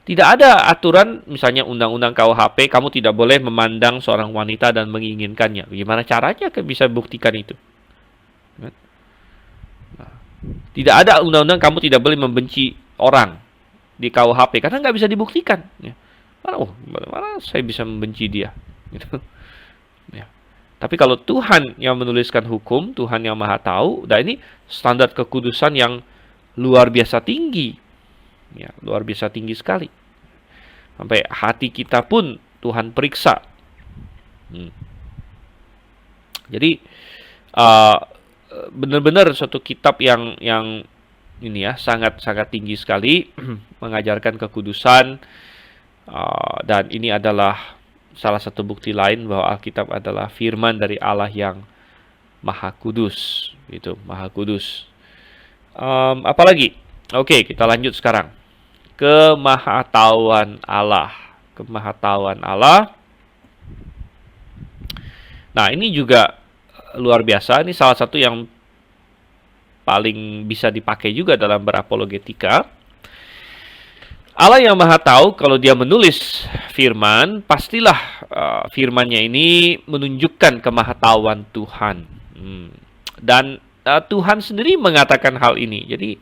Speaker 1: Tidak ada aturan, misalnya undang-undang KUHP, kamu tidak boleh memandang seorang wanita dan menginginkannya. Bagaimana caranya bisa buktikan itu? Nah, tidak ada undang-undang kamu tidak boleh membenci orang di KUHP, karena nggak bisa dibuktikan. Ya. Mana saya bisa membenci dia? Gitu. Ya. Tapi kalau Tuhan yang menuliskan hukum, Tuhan yang Maha Tahu, dan ini standar kekudusan yang luar biasa tinggi, ya, luar biasa tinggi sekali. Sampai hati kita pun Tuhan periksa. Jadi benar-benar suatu kitab yang ini, ya, sangat tinggi sekali mengajarkan kekudusan, dan ini adalah salah satu bukti lain bahwa Alkitab adalah firman dari Allah yang Maha Kudus, itu Maha Kudus. Apalagi? Oke, kita lanjut sekarang. Kemahatauan Allah. Kemahatauan Allah. Nah, ini juga luar biasa. Ini salah satu yang paling bisa dipakai juga dalam berapologetika. Allah yang Maha Tahu, kalau Dia menulis firman, pastilah firman-Nya ini menunjukkan kemahatauan Tuhan. Dan Tuhan sendiri mengatakan hal ini. Jadi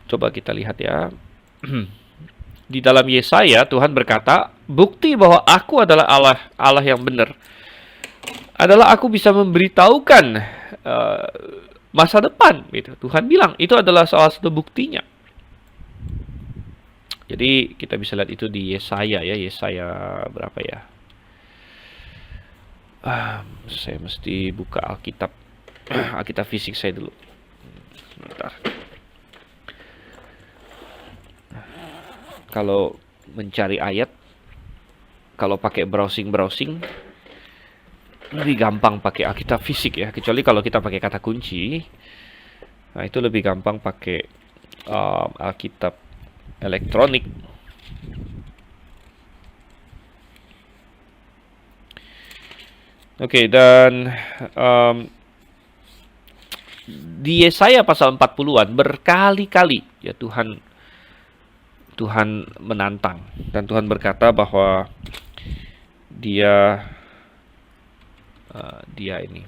Speaker 1: coba kita lihat ya. Di dalam Yesaya Tuhan berkata, bukti bahwa aku adalah Allah yang benar adalah aku bisa memberitahukan masa depan. Gitu. Tuhan bilang itu adalah salah satu buktinya. Jadi kita bisa lihat itu di Yesaya ya. Yesaya berapa ya? Saya mesti buka Alkitab. Alkitab fisik saya dulu. Sebentar. Kalau mencari ayat, kalau pakai browsing lebih gampang pakai Alkitab fisik ya. Kecuali kalau kita pakai kata kunci, nah itu lebih gampang pakai Alkitab elektronik. Oke, dan di Yesaya pasal 40-an berkali-kali ya Tuhan menantang, dan Tuhan berkata bahwa dia ini.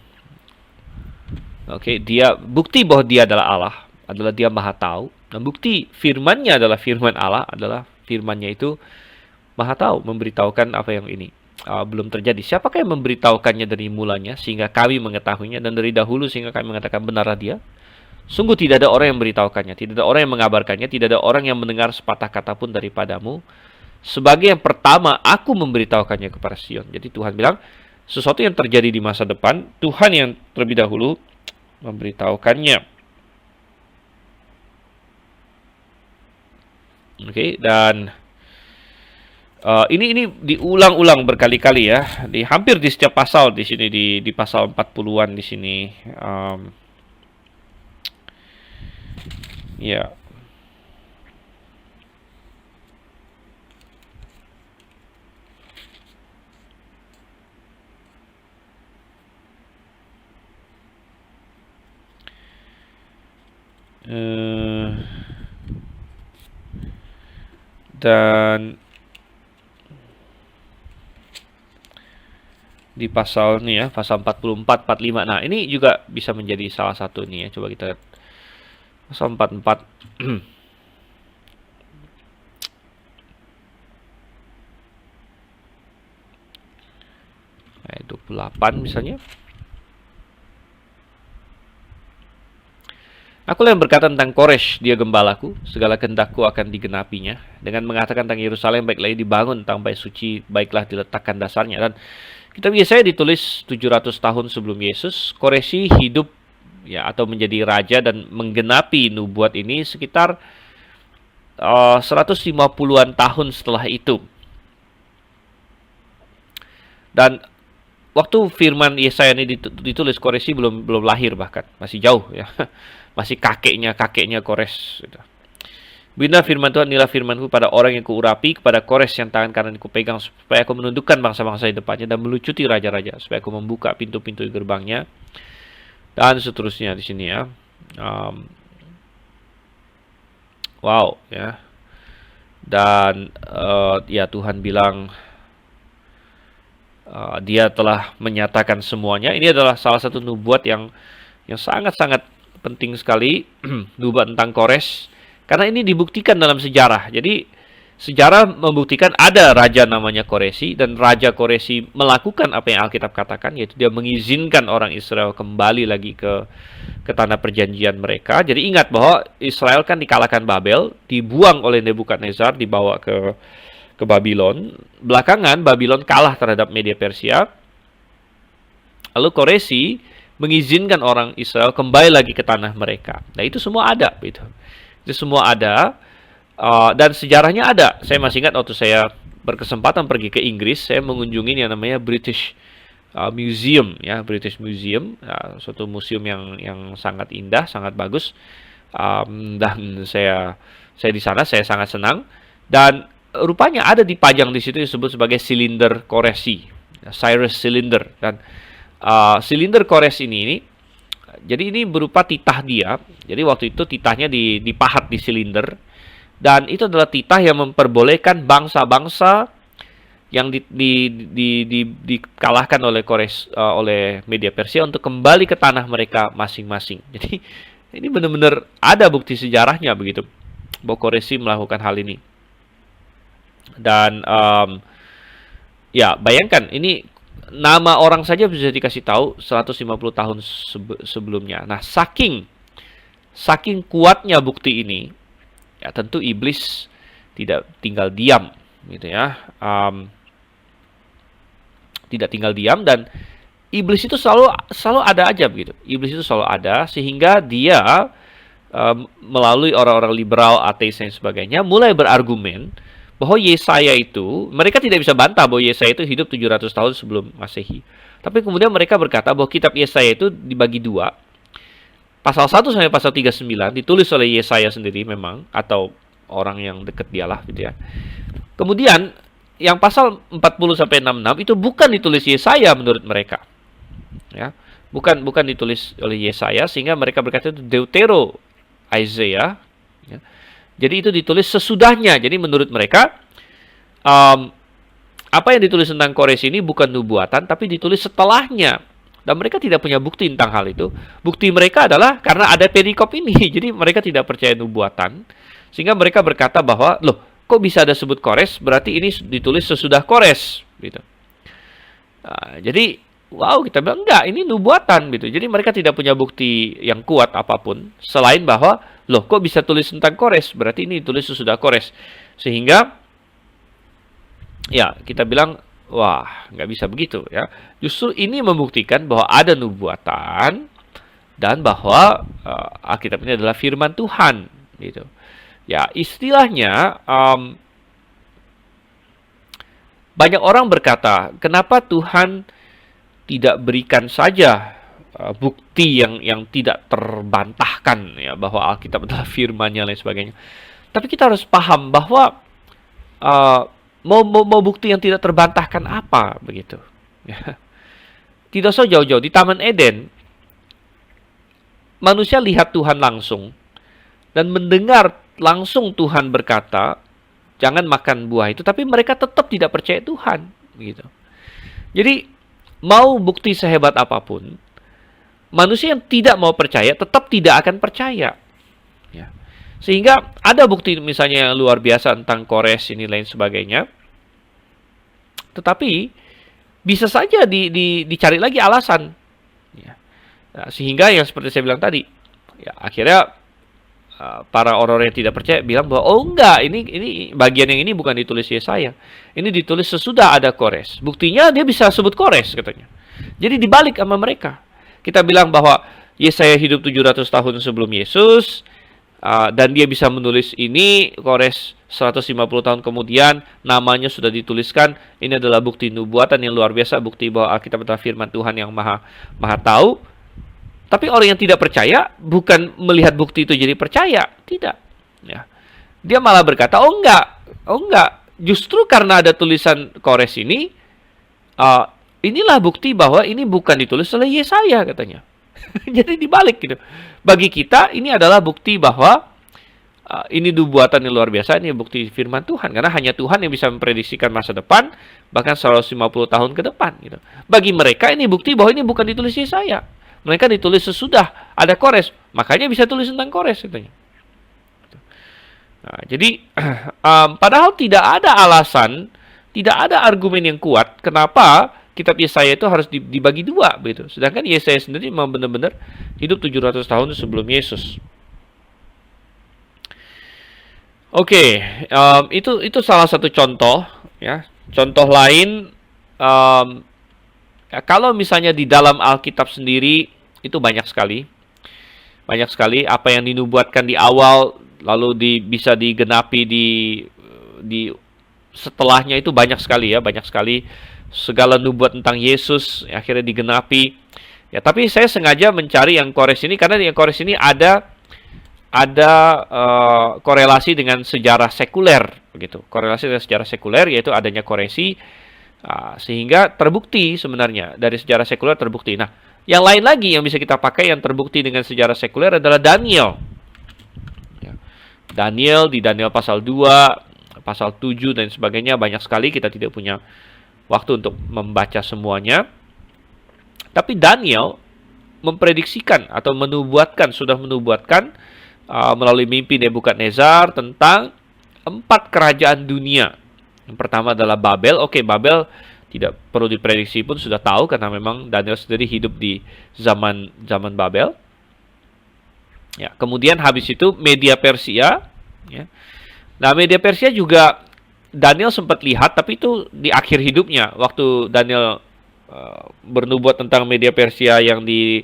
Speaker 1: Oke, dia bukti bahwa dia adalah Allah, adalah Dia Maha Tahu, dan bukti firman-Nya adalah firman Allah, adalah firman-Nya itu Maha Tahu, memberitahukan apa yang ini belum terjadi. Siapakah yang memberitahukannya dari mulanya sehingga kami mengetahuinya, dan dari dahulu sehingga kami mengatakan benarlah Dia? Sungguh tidak ada orang yang memberitahukannya, tidak ada orang yang mengabarkannya, tidak ada orang yang mendengar sepatah kata pun daripadamu. Sebagai yang pertama aku memberitahukannya kepada Sion. Jadi Tuhan bilang sesuatu yang terjadi di masa depan, Tuhan yang terlebih dahulu memberitahukannya. Oke, dan ini diulang-ulang berkali-kali ya, hampir di setiap pasal di sini, di pasal 40-an di sini. Ya. Dan di pasal ini ya, pasal 44, 45. Nah, ini juga bisa menjadi salah satu nih ya. Coba kita lihat. Pasal 44. Ayat 28 misalnya. Akulah yang berkata tentang Koresh, dia gembalaku, segala kehendakku akan digenapinya. Dengan mengatakan tentang Yerusalem, baiklah dibangun, tentang bait suci, baiklah diletakkan dasarnya. Dan kitab Yesaya ditulis 700 tahun sebelum Yesus. Koreshi hidup ya atau menjadi raja dan menggenapi nubuat ini sekitar 150-an tahun setelah itu. Dan waktu firman Yesaya ini ditulis, Koreshi belum lahir, bahkan masih jauh ya. Masih kakeknya Kores. Bina firman Tuhan, inilah firmanku pada orang yang kuurapi, kepada Kores yang tangan kanan kupegang, supaya aku menundukkan bangsa-bangsa di depannya dan melucuti raja-raja, supaya aku membuka pintu-pintu gerbangnya, dan seterusnya di sini ya. Wow ya. Dan ya Tuhan bilang Dia telah menyatakan semuanya. Ini adalah salah satu nubuat yang sangat-sangat penting sekali, nubuat tentang Kores, karena ini dibuktikan dalam sejarah. Jadi sejarah membuktikan ada raja namanya Koresi, dan raja Koresi melakukan apa yang Alkitab katakan, yaitu dia mengizinkan orang Israel kembali lagi ke tanah perjanjian mereka. Jadi ingat bahwa Israel kan dikalahkan Babel, dibuang oleh Nebukadnezar, dibawa ke Babylon. Belakangan Babylon kalah terhadap Media Persia. Lalu Koresi mengizinkan orang Israel kembali lagi ke tanah mereka. Nah, itu semua ada, gitu. Itu semua ada, dan sejarahnya ada. Saya masih ingat waktu saya berkesempatan pergi ke Inggris, saya mengunjungi yang namanya British Museum, ya, British Museum, suatu museum yang sangat indah, sangat bagus. Dan saya di sana, saya sangat senang. Dan rupanya ada dipajang di situ disebut sebagai silinder Koresi, Cyrus Cylinder. Dan silinder Kores ini Jadi ini berupa titah dia. Jadi waktu itu titahnya dipahat di silinder, dan itu adalah titah yang memperbolehkan bangsa-bangsa yang dikalahkan oleh Media Persia untuk kembali ke tanah mereka masing-masing. Jadi ini benar-benar ada bukti sejarahnya begitu, bahwa Quraisy melakukan hal ini. Dan ya bayangkan, ini nama orang saja bisa dikasih tahu 150 tahun sebelumnya. Nah, saking kuatnya bukti ini, ya tentu iblis tidak tinggal diam, gitu ya. Tidak tinggal diam, dan iblis itu selalu ada aja begitu. Iblis itu selalu ada, sehingga dia melalui orang-orang liberal, ateis dan sebagainya mulai berargumen bahwa Yesaya itu, mereka tidak bisa bantah bahwa Yesaya itu hidup 700 tahun sebelum Masehi. Tapi kemudian mereka berkata bahwa kitab Yesaya itu dibagi dua. Pasal 1 sampai pasal 39 ditulis oleh Yesaya sendiri memang, atau orang yang dekat dialah gitu ya. Kemudian yang pasal 40 sampai 66 itu bukan ditulis Yesaya menurut mereka. Ya. Bukan ditulis oleh Yesaya, sehingga mereka berkata itu Deutero Isaiah. Ya. Jadi itu ditulis sesudahnya. Jadi menurut mereka, apa yang ditulis tentang Quraisy ini bukan nubuatan, tapi ditulis setelahnya. Dan mereka tidak punya bukti tentang hal itu. Bukti mereka adalah karena ada perikop ini. Jadi mereka tidak percaya nubuatan. Sehingga mereka berkata bahwa, loh, kok bisa ada sebut Kores? Berarti ini ditulis sesudah Kores. Gitu. Nah, jadi, wow, kita bilang, enggak, ini nubuatan. Gitu. Jadi mereka tidak punya bukti yang kuat apapun. Selain bahwa, loh, kok bisa tulis tentang Kores? Berarti ini ditulis sesudah Kores. Sehingga, ya, kita bilang, wah, nggak bisa begitu ya. Justru ini membuktikan bahwa ada nubuatan, dan bahwa Alkitab ini adalah firman Tuhan. Gitu. Ya, istilahnya, banyak orang berkata, kenapa Tuhan tidak berikan saja bukti yang tidak terbantahkan ya, bahwa Alkitab adalah firman-Nya dan lain sebagainya. Tapi kita harus paham bahwa mau bukti yang tidak terbantahkan apa begitu. Ya. Tidak usah jauh-jauh, di Taman Eden manusia lihat Tuhan langsung dan mendengar langsung Tuhan berkata, jangan makan buah itu, tapi mereka tetap tidak percaya Tuhan begitu. Jadi mau bukti sehebat apapun, manusia yang tidak mau percaya tetap tidak akan percaya. Ya. Sehingga ada bukti misalnya yang luar biasa tentang Kores ini lain sebagainya, tetapi bisa saja dicari lagi alasan. Ya. Nah, sehingga yang seperti saya bilang tadi, ya, akhirnya para orang-orang yang tidak percaya bilang bahwa, oh enggak, ini bagian yang ini bukan ditulis Yesaya. Ini ditulis sesudah ada Kores. Buktinya dia bisa sebut Kores katanya. Jadi dibalik sama mereka. Kita bilang bahwa Yesaya hidup 700 tahun sebelum Yesus, dan dia bisa menulis ini, Kores 150 tahun kemudian, namanya sudah dituliskan. Ini adalah bukti nubuatan yang luar biasa, bukti bahwa Alkitab adalah firman Tuhan yang maha tahu. Tapi orang yang tidak percaya bukan melihat bukti itu jadi percaya, tidak. Ya. Dia malah berkata, oh enggak, justru karena ada tulisan Kores ini, inilah bukti bahwa ini bukan ditulis oleh Yesaya katanya. Jadi dibalik gitu. Bagi kita ini adalah bukti bahwa ini nubuatan yang luar biasa, ini bukti firman Tuhan. Karena hanya Tuhan yang bisa memprediksikan masa depan, bahkan 150 tahun ke depan. Gitu. Bagi mereka ini bukti bahwa ini bukan ditulis Yesaya. Mereka ditulis sesudah ada Kores, makanya bisa tulis tentang Kores katanya. Nah, jadi padahal tidak ada alasan, tidak ada argumen yang kuat kenapa kitab Yesaya itu harus dibagi dua begitu. Sedangkan Yesaya sendiri memang benar-benar hidup 700 tahun sebelum Yesus. Oke, itu salah satu contoh ya. Contoh lain, ya, kalau misalnya di dalam Alkitab sendiri itu banyak sekali apa yang dinubuatkan di awal lalu bisa digenapi di setelahnya, itu banyak sekali segala nubuat tentang Yesus akhirnya digenapi ya. Tapi saya sengaja mencari yang Kores ini karena yang Kores ini ada korelasi dengan sejarah sekuler begitu, korelasi dengan sejarah sekuler, yaitu adanya Koresi, sehingga terbukti sebenarnya dari sejarah sekuler terbukti. Nah, Yang lain lagi yang bisa kita pakai yang terbukti dengan sejarah sekuler adalah Daniel. Daniel di Daniel pasal 2, pasal 7 dan sebagainya, banyak sekali, kita tidak punya waktu untuk membaca semuanya. Tapi Daniel memprediksikan atau sudah menubuatkan melalui mimpi Nebukadnezar tentang 4 kerajaan dunia. Yang pertama adalah Babel. Oke, Babel tidak perlu diprediksi pun sudah tahu karena memang Daniel sendiri hidup di zaman Babel. Ya, kemudian habis itu Media Persia. Ya. Nah, Media Persia juga Daniel sempat lihat, tapi itu di akhir hidupnya. Waktu Daniel bernubuat tentang Media Persia yang di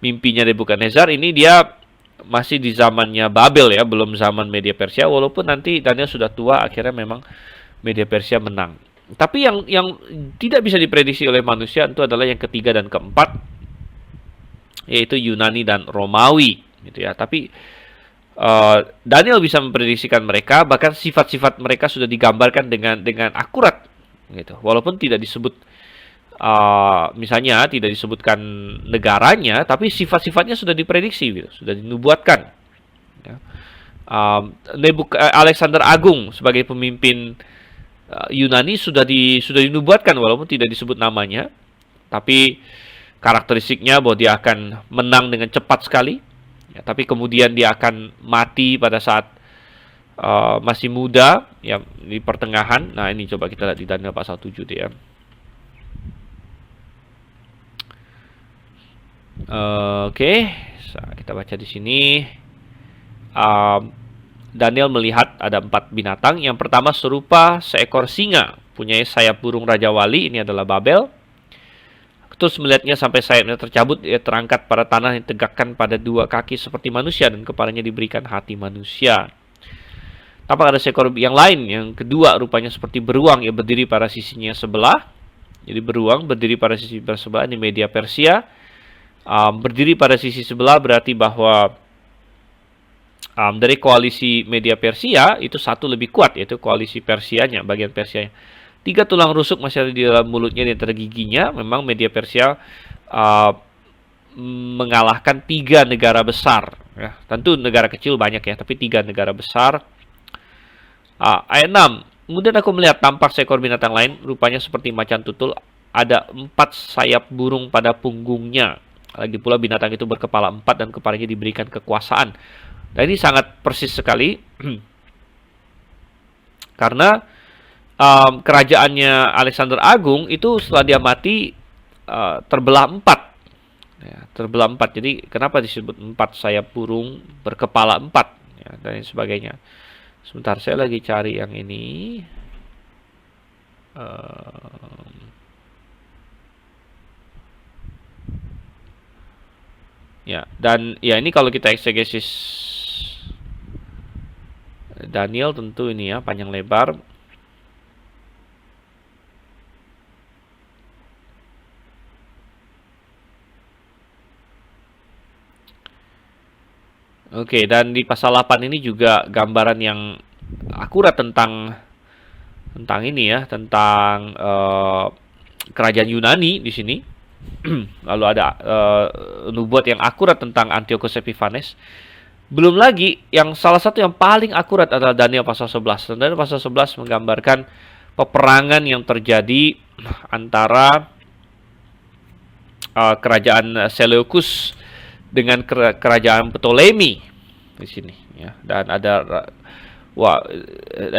Speaker 1: mimpinya Nebukadnezar, ini dia masih di zamannya Babel ya, belum zaman Media Persia. Walaupun nanti Daniel sudah tua, akhirnya memang Media Persia menang. Tapi yang tidak bisa diprediksi oleh manusia itu adalah yang ketiga dan keempat, yaitu Yunani dan Romawi, gitu ya. Tapi Daniel bisa memprediksikan mereka, bahkan sifat-sifat mereka sudah digambarkan dengan akurat, gitu. Walaupun tidak disebut, misalnya tidak disebutkan negaranya, tapi sifat-sifatnya sudah diprediksi, gitu, sudah dinubuatkan. Ya. Alexander Agung sebagai pemimpin Yunani sudah dinubuatkan walaupun tidak disebut namanya, tapi karakteristiknya bahwa dia akan menang dengan cepat sekali, ya, tapi kemudian dia akan mati pada saat masih muda, ya, di pertengahan. Nah, ini coba kita lihat di Daniel pasal 7 dia. Oke, kita baca di sini. Daniel melihat ada 4 binatang. Yang pertama serupa seekor singa, punya sayap burung Raja Wali, ini adalah Babel. Terus melihatnya sampai sayapnya tercabut, ia terangkat pada tanah yang tegakkan pada 2 kaki seperti manusia, dan kepalanya diberikan hati manusia. Tampak ada seekor yang lain, yang kedua rupanya seperti beruang, ia berdiri pada sisinya sebelah. Jadi beruang berdiri pada sisi sebelah, ini Media Persia. Berdiri pada sisi sebelah berarti bahwa dari koalisi Media Persia itu satu lebih kuat, yaitu koalisi Persianya, bagian Persianya. 3 tulang rusuk masih ada di dalam mulutnya dan antara giginya. Memang Media Persia mengalahkan 3 negara besar. Ya. Tentu negara kecil banyak ya, tapi 3 negara besar. Ayat 6. Kemudian aku melihat tampak seekor binatang lain, rupanya seperti macan tutul. Ada 4 sayap burung pada punggungnya. Lagi pula binatang itu berkepala 4 dan kepalanya diberikan kekuasaan. Nah, ini sangat persis sekali karena kerajaannya Alexander Agung itu setelah dia mati terbelah 4, ya, terbelah 4. Jadi kenapa disebut 4 sayap burung berkepala 4, ya, dan sebagainya. Sebentar, saya lagi cari yang ini. Ya, dan ya ini kalau kita eksegesis Daniel tentu ini ya panjang lebar. Oke, dan di pasal 8 ini juga gambaran yang akurat tentang ini ya, tentang kerajaan Yunani di sini. Lalu ada nubuat yang akurat tentang Antiochus Epiphanes. Belum lagi yang salah satu yang paling akurat adalah Daniel pasal 11. Dan Daniel pasal 11 menggambarkan peperangan yang terjadi antara kerajaan Seleucus dengan kerajaan Ptolemy di sini, ya. Dan ada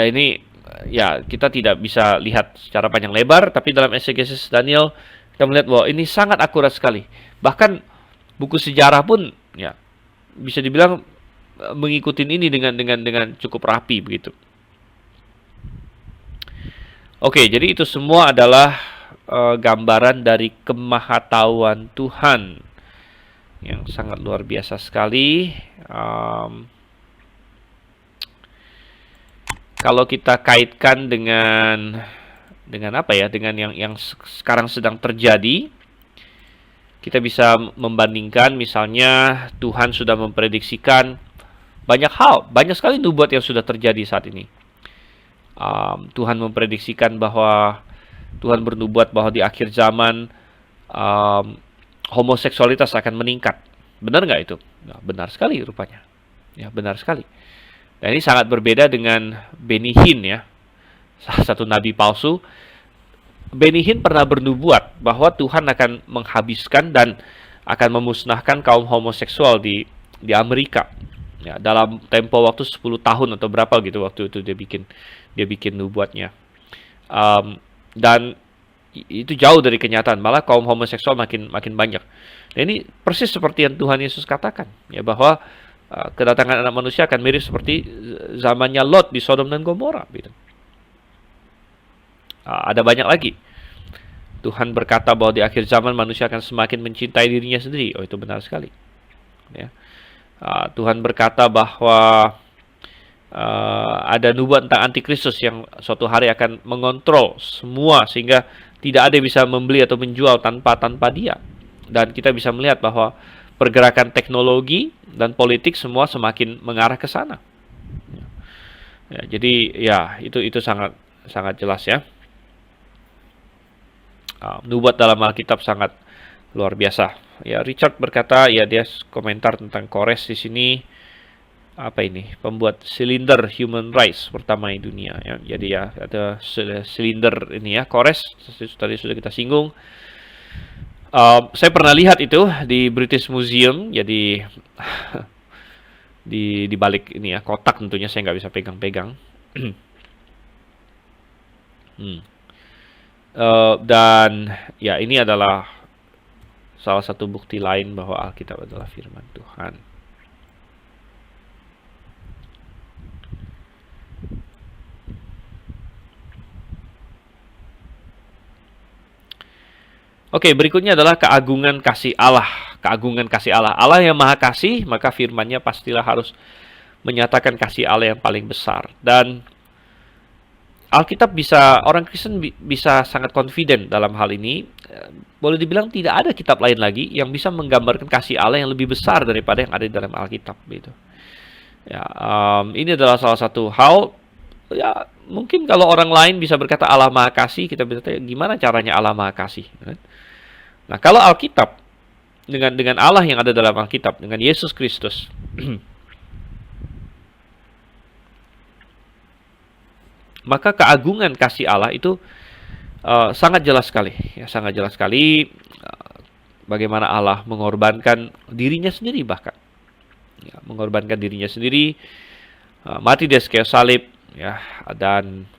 Speaker 1: ini ya kita tidak bisa lihat secara panjang lebar, tapi dalam eksegesis Daniel kita melihat bahwa ini sangat akurat sekali. Bahkan buku sejarah pun ya bisa dibilang mengikuti ini dengan cukup rapi begitu. Oke, jadi itu semua adalah gambaran dari kemahatauan Tuhan yang sangat luar biasa sekali. Kalau kita kaitkan dengan apa ya? Dengan yang sekarang sedang terjadi, kita bisa membandingkan. Misalnya Tuhan sudah memprediksikan banyak hal, banyak sekali nubuat yang sudah terjadi saat ini. Tuhan memprediksikan bahwa Tuhan bernubuat bahwa di akhir zaman homoseksualitas akan meningkat. Benar nggak itu? Nah, benar sekali rupanya. Ya, benar sekali. Dan ini sangat berbeda dengan Benny Hinn ya, salah satu nabi palsu. Benny Hinn pernah bernubuat bahwa Tuhan akan menghabiskan dan akan memusnahkan kaum homoseksual di Amerika. Ya, dalam tempo waktu 10 tahun atau berapa gitu waktu itu dia bikin nubuatnya. Dan itu jauh dari kenyataan, malah kaum homoseksual makin banyak. Dan ini persis seperti yang Tuhan Yesus katakan, ya, bahwa kedatangan anak manusia akan mirip seperti zamannya Lot di Sodom dan Gomora gitu. Ada banyak lagi. Tuhan berkata bahwa di akhir zaman manusia akan semakin mencintai dirinya sendiri. Oh, itu benar sekali. Ya. Tuhan berkata bahwa ada nubuat tentang antikristus yang suatu hari akan mengontrol semua sehingga tidak ada yang bisa membeli atau menjual tanpa dia. Dan kita bisa melihat bahwa pergerakan teknologi dan politik semua semakin mengarah ke sana. Ya, jadi ya itu sangat jelas ya. Nubuat dalam Alkitab sangat luar biasa. Ya, Richard berkata, ya, dia komentar tentang Kores di sini. Apa ini? Pembuat silinder human rights pertama di dunia ya. Jadi ya ada silinder ini ya, Kores tadi sudah kita singgung. Saya pernah lihat itu di British Museum. Jadi di balik ini ya, kotak tentunya saya nggak bisa pegang-pegang. Dan ya ini adalah salah satu bukti lain bahwa Alkitab adalah firman Tuhan. Oke, berikutnya adalah keagungan kasih Allah. Keagungan kasih Allah. Allah yang maha kasih, maka firman-Nya pastilah harus menyatakan kasih Allah yang paling besar. Dan Alkitab orang Kristen bisa sangat confident dalam hal ini. Boleh dibilang tidak ada kitab lain lagi yang bisa menggambarkan kasih Allah yang lebih besar daripada yang ada di dalam Alkitab. Gitu. Ya, ini adalah salah satu hal. Ya, mungkin kalau orang lain bisa berkata Allah maha kasih, kita bisa tanya gimana caranya Allah maha kasih. Nah, kalau Alkitab dengan Allah yang ada dalam Alkitab, dengan Yesus Kristus, maka keagungan kasih Allah itu sangat jelas sekali, ya, sangat jelas sekali. Bagaimana Allah mengorbankan dirinya sendiri, bahkan ya, mengorbankan dirinya sendiri, mati di kayu salib, ya, dan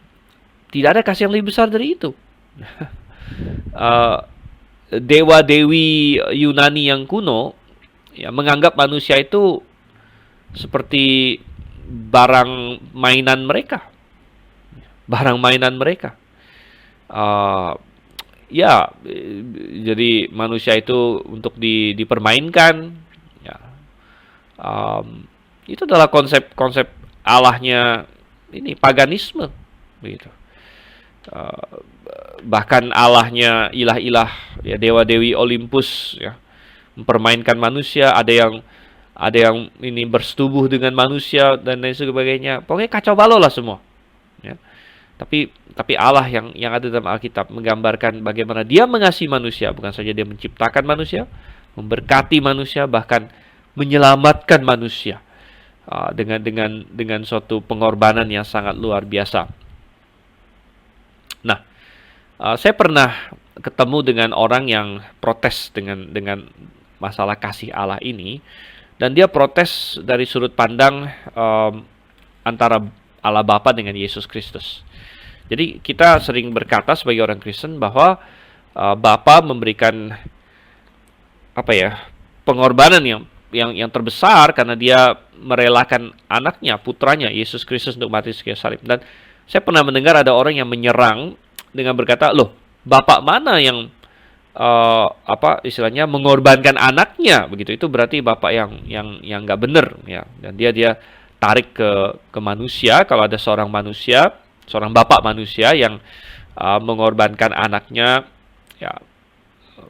Speaker 1: tidak ada kasih yang lebih besar dari itu. Dewa-dewi Yunani yang kuno ya menganggap manusia itu seperti barang mainan mereka. Ya, jadi manusia itu untuk dipermainkan. Ya, itu adalah konsep Allahnya ini paganisme, begitu. Bahkan Allahnya ilah-ilah ya, dewa-dewi Olympus ya, mempermainkan manusia, ada yang ini bersetubuh dengan manusia dan lain sebagainya. Pokoknya kacau balau lah semua. Ya. Tapi Allah yang ada dalam Alkitab menggambarkan bagaimana Dia mengasihi manusia, bukan saja Dia menciptakan manusia, memberkati manusia, bahkan menyelamatkan manusia dengan suatu pengorbanan yang sangat luar biasa. Nah, saya pernah ketemu dengan orang yang protes dengan masalah kasih Allah ini, dan dia protes dari sudut pandang antara Allah Bapa dengan Yesus Kristus. Jadi kita sering berkata sebagai orang Kristen bahwa Bapa memberikan pengorbanan yang terbesar karena Dia merelakan anaknya, putranya Yesus Kristus untuk mati di kayu salib. Dan saya pernah mendengar ada orang yang menyerang dengan berkata, loh, bapak mana yang istilahnya mengorbankan anaknya, begitu? Itu berarti bapak yang nggak benar, ya. Dan dia tarik ke manusia. Kalau ada seorang bapak manusia yang mengorbankan anaknya, ya,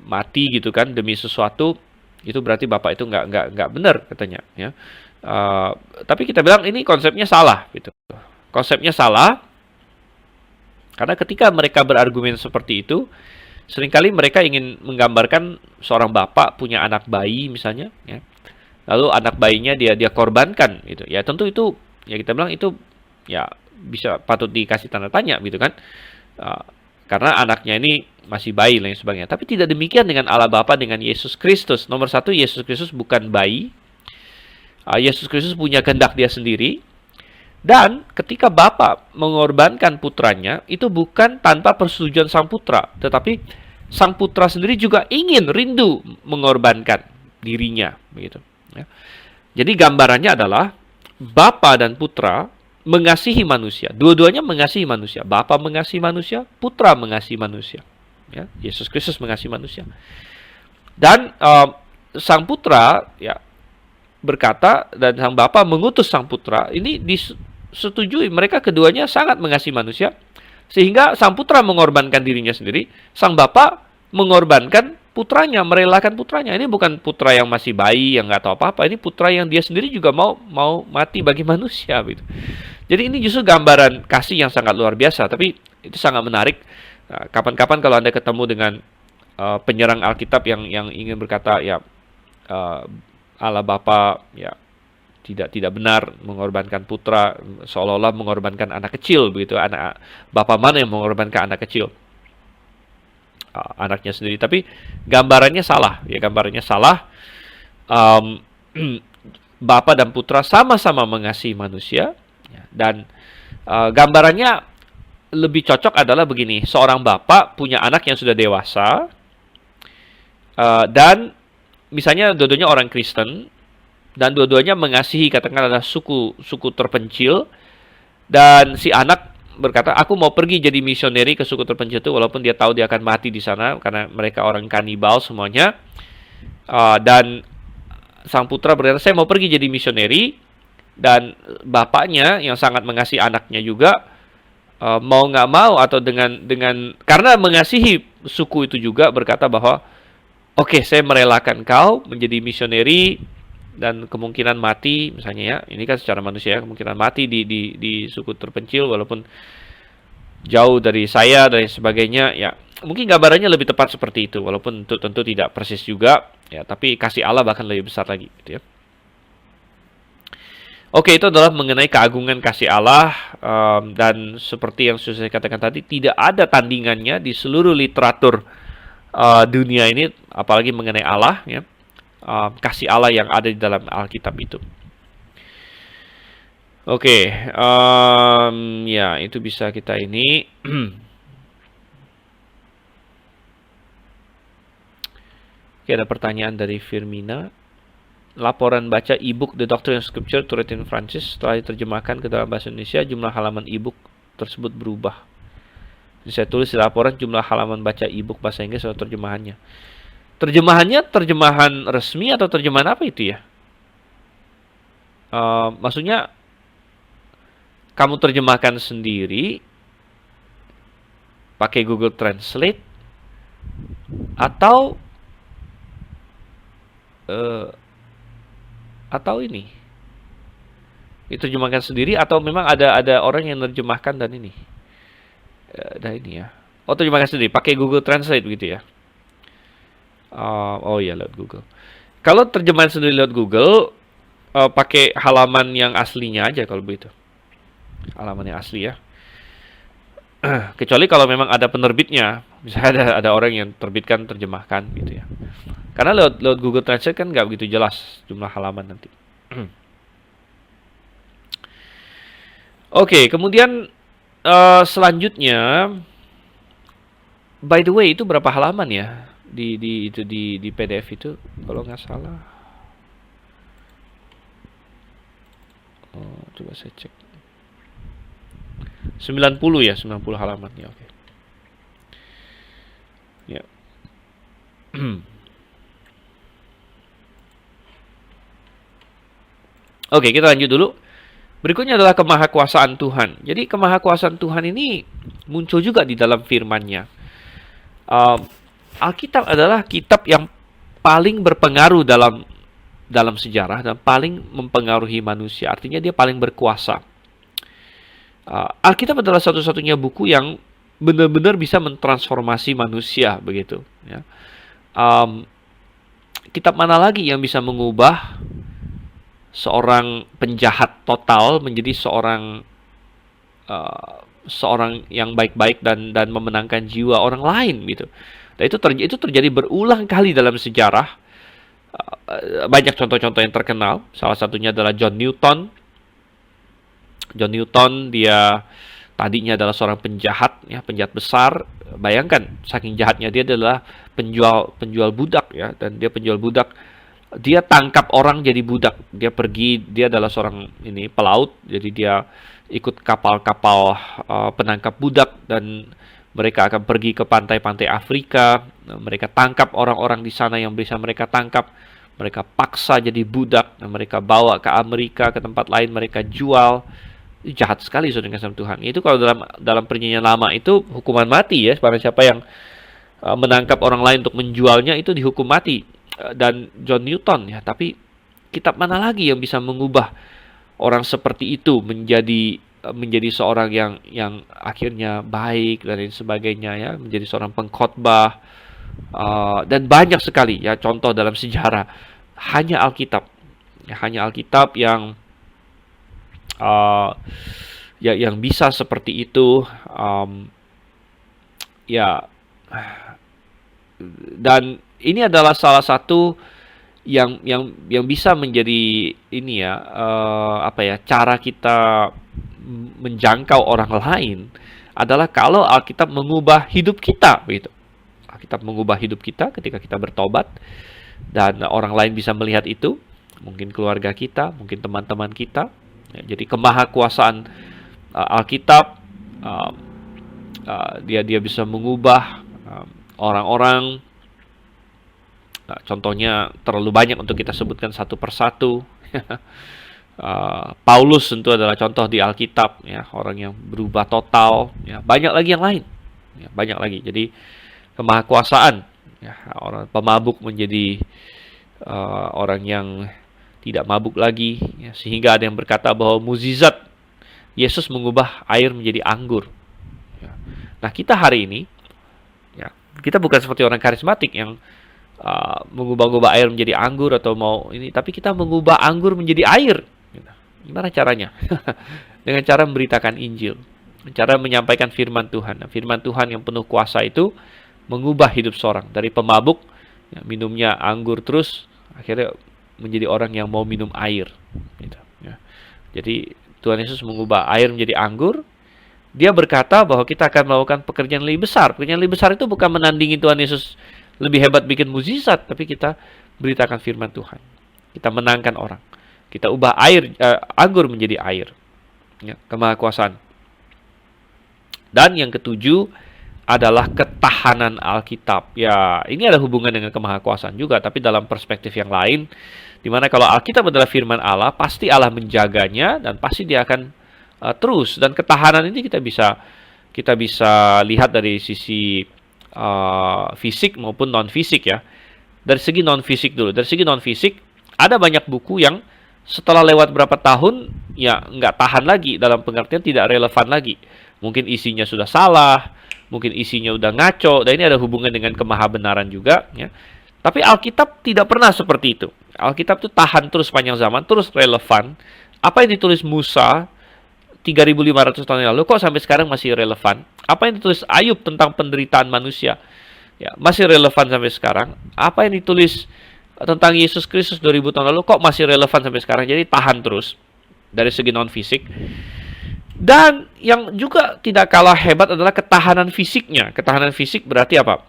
Speaker 1: mati gitu kan demi sesuatu, itu berarti bapak itu nggak benar katanya, ya. Tapi kita bilang ini konsepnya salah, gitu. Konsepnya salah karena ketika mereka berargumen seperti itu, Seringkali mereka ingin menggambarkan seorang bapak punya anak bayi misalnya, ya. Lalu anak bayinya dia korbankan gitu. Ya tentu itu ya kita bilang itu ya bisa patut dikasih tanda tanya gitu kan. Uh, karena anaknya ini masih bayi dan sebagainya. Tapi tidak demikian dengan Allah Bapa dengan Yesus Kristus. Nomor satu, Yesus Kristus bukan bayi. Yesus Kristus punya kehendak dia sendiri. Dan ketika Bapa mengorbankan putranya, itu bukan tanpa persetujuan sang putra. Tetapi sang putra sendiri juga ingin, rindu mengorbankan dirinya. Begitu. Ya. Jadi gambarannya adalah Bapa dan putra mengasihi manusia. Dua-duanya mengasihi manusia. Bapa mengasihi manusia, putra mengasihi manusia. Ya, Yesus Kristus mengasihi manusia. Dan sang putra ya berkata dan sang bapa mengutus sang putra. Ini disetujui, mereka keduanya sangat mengasihi manusia sehingga sang putra mengorbankan dirinya sendiri, sang bapa mengorbankan putranya, merelakan putranya. Ini bukan putra yang masih bayi yang nggak tahu apa-apa. Ini putra yang dia sendiri juga mau mati bagi manusia gitu. Jadi ini justru gambaran kasih yang sangat luar biasa. Tapi itu sangat menarik. Kapan-kapan kalau Anda ketemu dengan penyerang Alkitab yang ingin berkata ya Allah Bapa ya tidak benar mengorbankan putra, seolah-olah mengorbankan anak kecil begitu. Anak Bapa mana yang mengorbankan anak kecil? Anaknya sendiri. Tapi gambarannya salah. Ya gambarannya salah. Bapa dan putra sama-sama mengasihi manusia. Dan gambarannya lebih cocok adalah begini. Seorang bapak punya anak yang sudah dewasa. Dan misalnya dua-duanya orang Kristen. Dan dua-duanya mengasihi katakanlah suku terpencil. Dan si anak berkata, aku mau pergi jadi misioneri ke suku terpencil itu. Walaupun dia tahu dia akan mati di sana. Karena mereka orang kanibal semuanya. Dan sang putra berkata, saya mau pergi jadi misioneri. Dan bapaknya yang sangat mengasihi anaknya juga mau nggak mau atau dengan karena mengasihi suku itu juga berkata bahwa oke, saya merelakan kau menjadi misioneri dan kemungkinan mati misalnya ya, ini kan secara manusia kemungkinan mati di suku terpencil walaupun jauh dari saya dan sebagainya ya, mungkin gambarannya lebih tepat seperti itu walaupun tentu tidak persis juga ya, tapi kasih Allah bahkan lebih besar lagi gitu ya. Oke, itu adalah mengenai keagungan kasih Allah dan seperti yang sudah saya katakan tadi, tidak ada tandingannya di seluruh literatur dunia ini, apalagi mengenai Allah ya, kasih Allah yang ada di dalam Alkitab itu. Oke, ya itu bisa kita ini. Oke, ada pertanyaan dari Firmina. Laporan baca e-book The Doctrine of Scripture Turretin Francis setelah diterjemahkan ke dalam bahasa Indonesia, jumlah halaman e-book tersebut berubah. Jadi saya tulis di laporan jumlah halaman baca e-book bahasa Inggris atau terjemahannya. Terjemahannya terjemahan resmi atau terjemahan apa itu ya? Maksudnya kamu terjemahkan sendiri pakai Google Translate atau ini diterjemahkan sendiri atau memang ada orang yang menerjemahkan dan ini ya, terjemahkan sendiri pakai Google Translate begitu ya. Oh ya, lewat Google. Kalau terjemahan sendiri lewat Google pakai halaman yang aslinya aja kalau begitu, halaman yang asli ya. Kecuali kalau memang ada penerbitnya, misalnya ada orang yang terbitkan terjemahkan gitu ya. Karena lewat Google Translate kan nggak begitu jelas jumlah halaman nanti. Oke, kemudian selanjutnya, by the way itu berapa halaman ya di PDF itu kalau nggak salah? Coba saya cek. 90 ya, 90 halaman ya, oke. Ya. Oke, kita lanjut dulu. Berikutnya adalah kemahakuasaan Tuhan. Jadi kemahakuasaan Tuhan ini muncul juga di dalam firman-Nya. Alkitab adalah kitab yang paling berpengaruh dalam sejarah dan paling mempengaruhi manusia. Artinya dia paling berkuasa. Alkitab adalah satu-satunya buku yang benar-benar bisa mentransformasi manusia begitu. Ya. Um, Kitab mana lagi yang bisa mengubah seorang penjahat total menjadi seorang yang baik-baik dan memenangkan jiwa orang lain gitu. Dan itu terjadi berulang kali dalam sejarah. Banyak contoh-contoh yang terkenal. Salah satunya adalah John Newton. John Newton dia tadinya adalah seorang penjahat, ya, penjahat besar. Bayangkan, saking jahatnya dia adalah penjual budak, ya, dan dia penjual budak. Dia tangkap orang jadi budak. Dia adalah seorang pelaut, jadi dia ikut kapal-kapal penangkap budak dan mereka akan pergi ke pantai-pantai Afrika. Mereka tangkap orang-orang di sana yang bisa mereka tangkap. Mereka paksa jadi budak dan mereka bawa ke Amerika, ke tempat lain mereka jual. Jahat sekali saudara kasih Tuhan. Itu kalau dalam perjanjian lama itu hukuman mati, ya. Barang siapa yang menangkap orang lain untuk menjualnya itu dihukum mati. Dan John Newton, ya. Tapi kitab mana lagi yang bisa mengubah orang seperti itu menjadi seorang yang akhirnya baik dan lain sebagainya, ya, menjadi seorang pengkhotbah, dan banyak sekali, ya, contoh dalam sejarah. Hanya Alkitab, ya, hanya Alkitab yang yang bisa seperti itu, ya. Dan ini adalah salah satu yang bisa menjadi ini, ya, cara kita menjangkau orang lain adalah kalau Alkitab mengubah hidup kita, begitu. Alkitab mengubah hidup kita ketika kita bertobat dan orang lain bisa melihat itu, mungkin keluarga kita, mungkin teman-teman kita. Ya, jadi kemahakuasaan Alkitab, dia bisa mengubah orang-orang. Nah, contohnya terlalu banyak untuk kita sebutkan satu persatu. Paulus tentu adalah contoh di Alkitab, ya, orang yang berubah total. Ya, banyak lagi yang lain, ya, banyak lagi. Jadi kemahakuasaan, ya, orang pemabuk menjadi orang yang tidak mabuk lagi, ya, sehingga ada yang berkata bahwa mukjizat Yesus mengubah air menjadi anggur. Ya. Nah, kita hari ini, ya, kita bukan seperti orang karismatik yang mengubah-ubah air menjadi anggur atau tapi kita mengubah anggur menjadi air. Gimana caranya? Dengan cara memberitakan Injil, cara menyampaikan firman Tuhan. Nah, firman Tuhan yang penuh kuasa itu mengubah hidup seorang dari pemabuk, ya, minumnya anggur terus, akhirnya menjadi orang yang mau minum air. Gitu, ya. Jadi Tuhan Yesus mengubah air menjadi anggur. Dia berkata bahwa kita akan melakukan pekerjaan lebih besar. Pekerjaan lebih besar itu bukan menandingi Tuhan Yesus lebih hebat bikin mukjizat, tapi kita beritakan firman Tuhan. Kita menangkan orang. Kita ubah anggur menjadi air. Ya, kemahakuasaan. Dan yang ketujuh adalah ketahanan Alkitab. Ya, ini ada hubungan dengan kemahakuasaan juga, tapi dalam perspektif yang lain, di mana kalau Alkitab adalah firman Allah, pasti Allah menjaganya dan pasti dia akan terus. Dan ketahanan ini kita bisa lihat dari sisi fisik maupun non fisik, ya. Dari segi non fisik dulu. Dari segi non fisik ada banyak buku yang setelah lewat berapa tahun ya nggak tahan lagi, dalam pengertian tidak relevan lagi. Mungkin isinya sudah salah, mungkin isinya udah ngaco. Dan ini ada hubungan dengan kemahabenaran juga, ya. Tapi Alkitab tidak pernah seperti itu. Alkitab itu tahan terus panjang zaman, terus relevan. Apa yang ditulis Musa 3.500 tahun yang lalu kok sampai sekarang masih relevan? Apa yang ditulis Ayub tentang penderitaan manusia, ya, masih relevan sampai sekarang. Apa yang ditulis tentang Yesus Kristus 2000 tahun lalu kok masih relevan sampai sekarang. Jadi tahan terus dari segi non fisik. Dan yang juga tidak kalah hebat adalah ketahanan fisiknya. Ketahanan fisik berarti apa?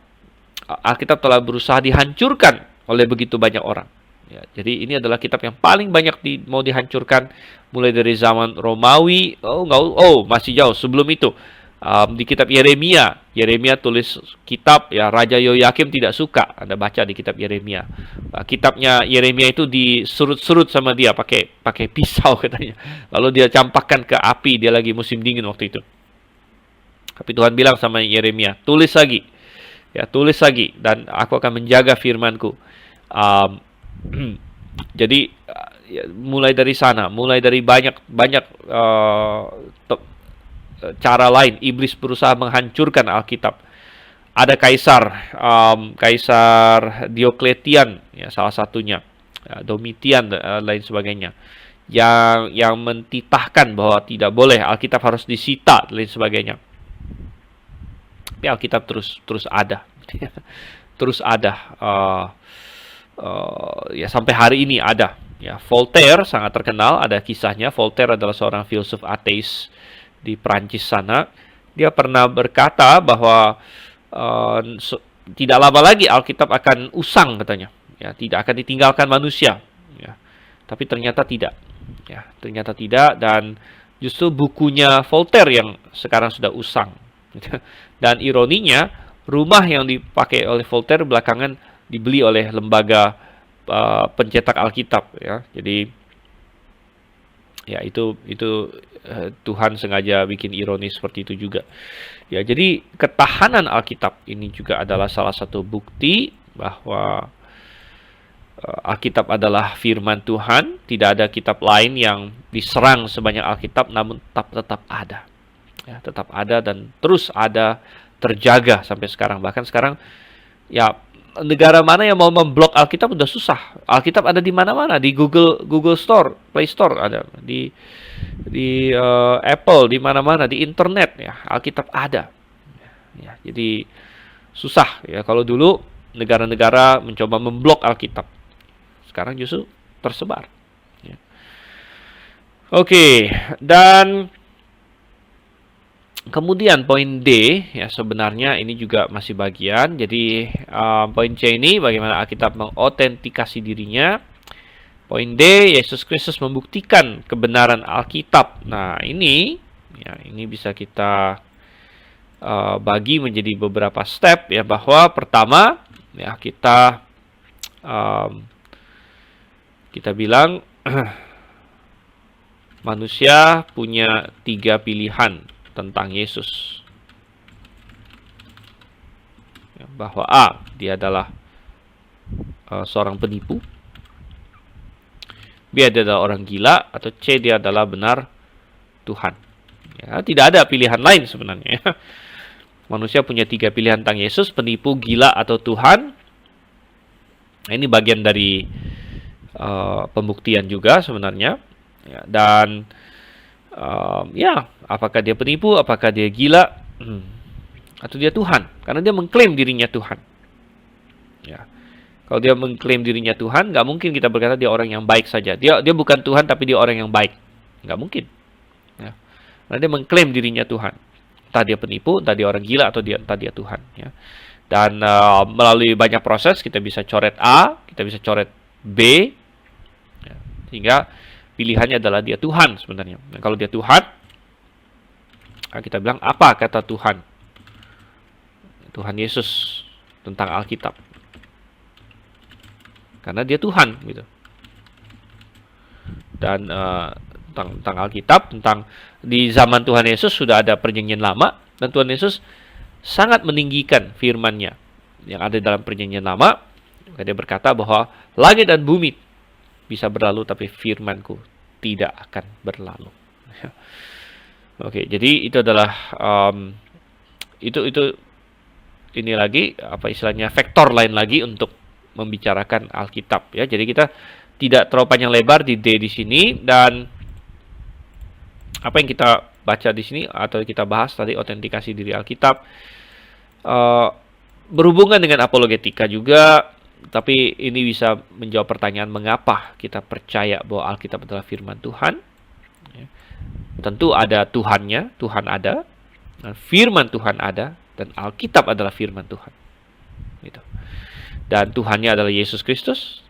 Speaker 1: Alkitab telah berusaha dihancurkan oleh begitu banyak orang. Ya, jadi ini adalah kitab yang paling banyak mau dihancurkan mulai dari zaman Romawi. Masih jauh sebelum itu. Di kitab Yeremia tulis kitab, ya, Raja Yoyakim tidak suka. Anda baca di kitab Yeremia. Kitabnya Yeremia itu disurut-surut sama dia pakai pisau katanya. Lalu dia campakkan ke api, dia lagi musim dingin waktu itu. Tapi Tuhan bilang sama Yeremia, tulis lagi. Ya, tulis lagi dan aku akan menjaga firman-Ku. Jadi mulai dari sana, mulai dari banyak cara lain. Iblis berusaha menghancurkan Alkitab. Ada Kaisar Diokletian, ya, salah satunya, Domitian, lain sebagainya, yang mentitahkan bahwa tidak boleh, Alkitab harus disita, lain sebagainya. Tapi Alkitab terus ada, terus ada, ya sampai hari ini ada. Ya, Voltaire sangat terkenal, ada kisahnya. Voltaire adalah seorang filsuf ateis di Prancis sana. Dia pernah berkata bahwa tidak lama lagi Alkitab akan usang, katanya. Ya, tidak akan ditinggalkan manusia. Ya, tapi ternyata tidak. Ya, ternyata tidak, dan justru bukunya Voltaire yang sekarang sudah usang. Dan ironinya, rumah yang dipakai oleh Voltaire belakangan dibeli oleh lembaga pencetak Alkitab. Ya, jadi ya itu Tuhan sengaja bikin ironis seperti itu juga. Ya, jadi ketahanan Alkitab ini juga adalah salah satu bukti bahwa Alkitab adalah firman Tuhan. Tidak ada kitab lain yang diserang sebanyak Alkitab, namun tetap ada. Ya, tetap ada dan terus ada, terjaga sampai sekarang. Bahkan sekarang, ya, negara mana yang mau memblok Alkitab udah susah. Alkitab ada di mana-mana, di Google Store, Play Store ada, di Apple, di mana-mana, di internet, ya, Alkitab ada. Ya, jadi susah, ya. Kalau dulu negara-negara mencoba memblok Alkitab, sekarang justru tersebar. Ya. Oke, dan kemudian poin D, ya, sebenarnya ini juga masih bagian. Jadi poin C ini bagaimana Alkitab mengautentikasi dirinya. Poin D, Yesus Kristus membuktikan kebenaran Alkitab. Nah, ini bisa kita bagi menjadi beberapa step, ya, bahwa pertama, ya, kita bilang manusia punya 3 pilihan tentang Yesus. Ya, bahwa A, dia adalah seorang penipu, B, dia adalah orang gila, atau C, dia adalah benar Tuhan. Ya, tidak ada pilihan lain sebenarnya. Manusia punya 3 pilihan tentang Yesus: penipu, gila, atau Tuhan. Nah, ini bagian dari pembuktian juga sebenarnya. Ya, dan ya, apakah dia penipu, apakah dia gila, atau dia Tuhan? Karena dia mengklaim dirinya Tuhan. Ya, kalau dia mengklaim dirinya Tuhan, nggak mungkin kita berkata dia orang yang baik saja. Dia bukan Tuhan, tapi dia orang yang baik. Nggak mungkin. Ya. Karena dia mengklaim dirinya Tuhan. Entah dia penipu, entah dia orang gila, atau entah dia Tuhan. Ya. Dan melalui banyak proses, kita bisa coret A, kita bisa coret B, ya, sehingga pilihannya adalah dia Tuhan sebenarnya. Dan kalau dia Tuhan, kita bilang apa kata Tuhan? Tuhan Yesus tentang Alkitab. Karena dia Tuhan, gitu. Dan tentang Alkitab, tentang di zaman Tuhan Yesus sudah ada perjanjian lama, dan Tuhan Yesus sangat meninggikan firman-Nya yang ada dalam perjanjian lama. Dia berkata bahwa langit dan bumi bisa berlalu, tapi firman-Ku tidak akan berlalu. Oke, jadi itu adalah ini lagi apa istilahnya, vektor lain lagi untuk membicarakan Alkitab, ya. Jadi kita tidak terlalu panjang lebar di D di sini, dan apa yang kita baca di sini atau kita bahas tadi, autentikasi diri Alkitab, berhubungan dengan apologetika juga. Tapi ini bisa menjawab pertanyaan mengapa kita percaya bahwa Alkitab adalah firman Tuhan. Ya. Tentu ada Tuhannya, Tuhan ada, firman Tuhan ada, dan Alkitab adalah firman Tuhan. Gitu. Dan Tuhannya adalah Yesus Kristus.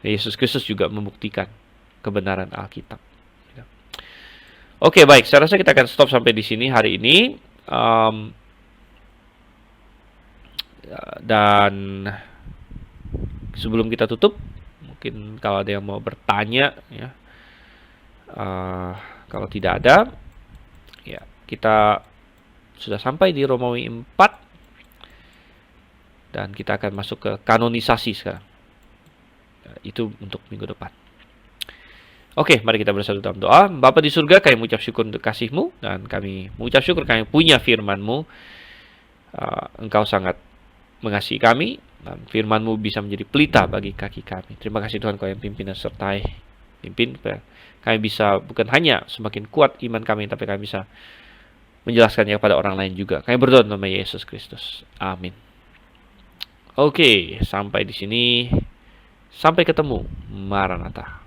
Speaker 1: Yesus Kristus juga membuktikan kebenaran Alkitab. Gitu. Oke, baik. Saya rasa kita akan stop sampai di sini hari ini. Dan sebelum kita tutup, mungkin kalau ada yang mau bertanya, ya. Kalau tidak ada, ya, kita sudah sampai di Romawi 4, dan kita akan masuk ke kanonisasi sekarang. Itu untuk minggu depan. Oke, mari kita bersatu dalam doa. Bapa di surga, kami mengucap syukur untuk kasih-Mu, dan kami mengucap syukur kami punya firman-Mu. Engkau sangat mengasihi kami, dan firman-Mu bisa menjadi pelita bagi kaki kami. Terima kasih Tuhan, Kau yang pimpin dan sertai. Pimpin, kami bisa bukan hanya semakin kuat iman kami, tapi kami bisa menjelaskannya kepada orang lain juga. Kami berdoa dalam nama Yesus Kristus. Amin. Oke, sampai di sini. Sampai ketemu. Maranatha.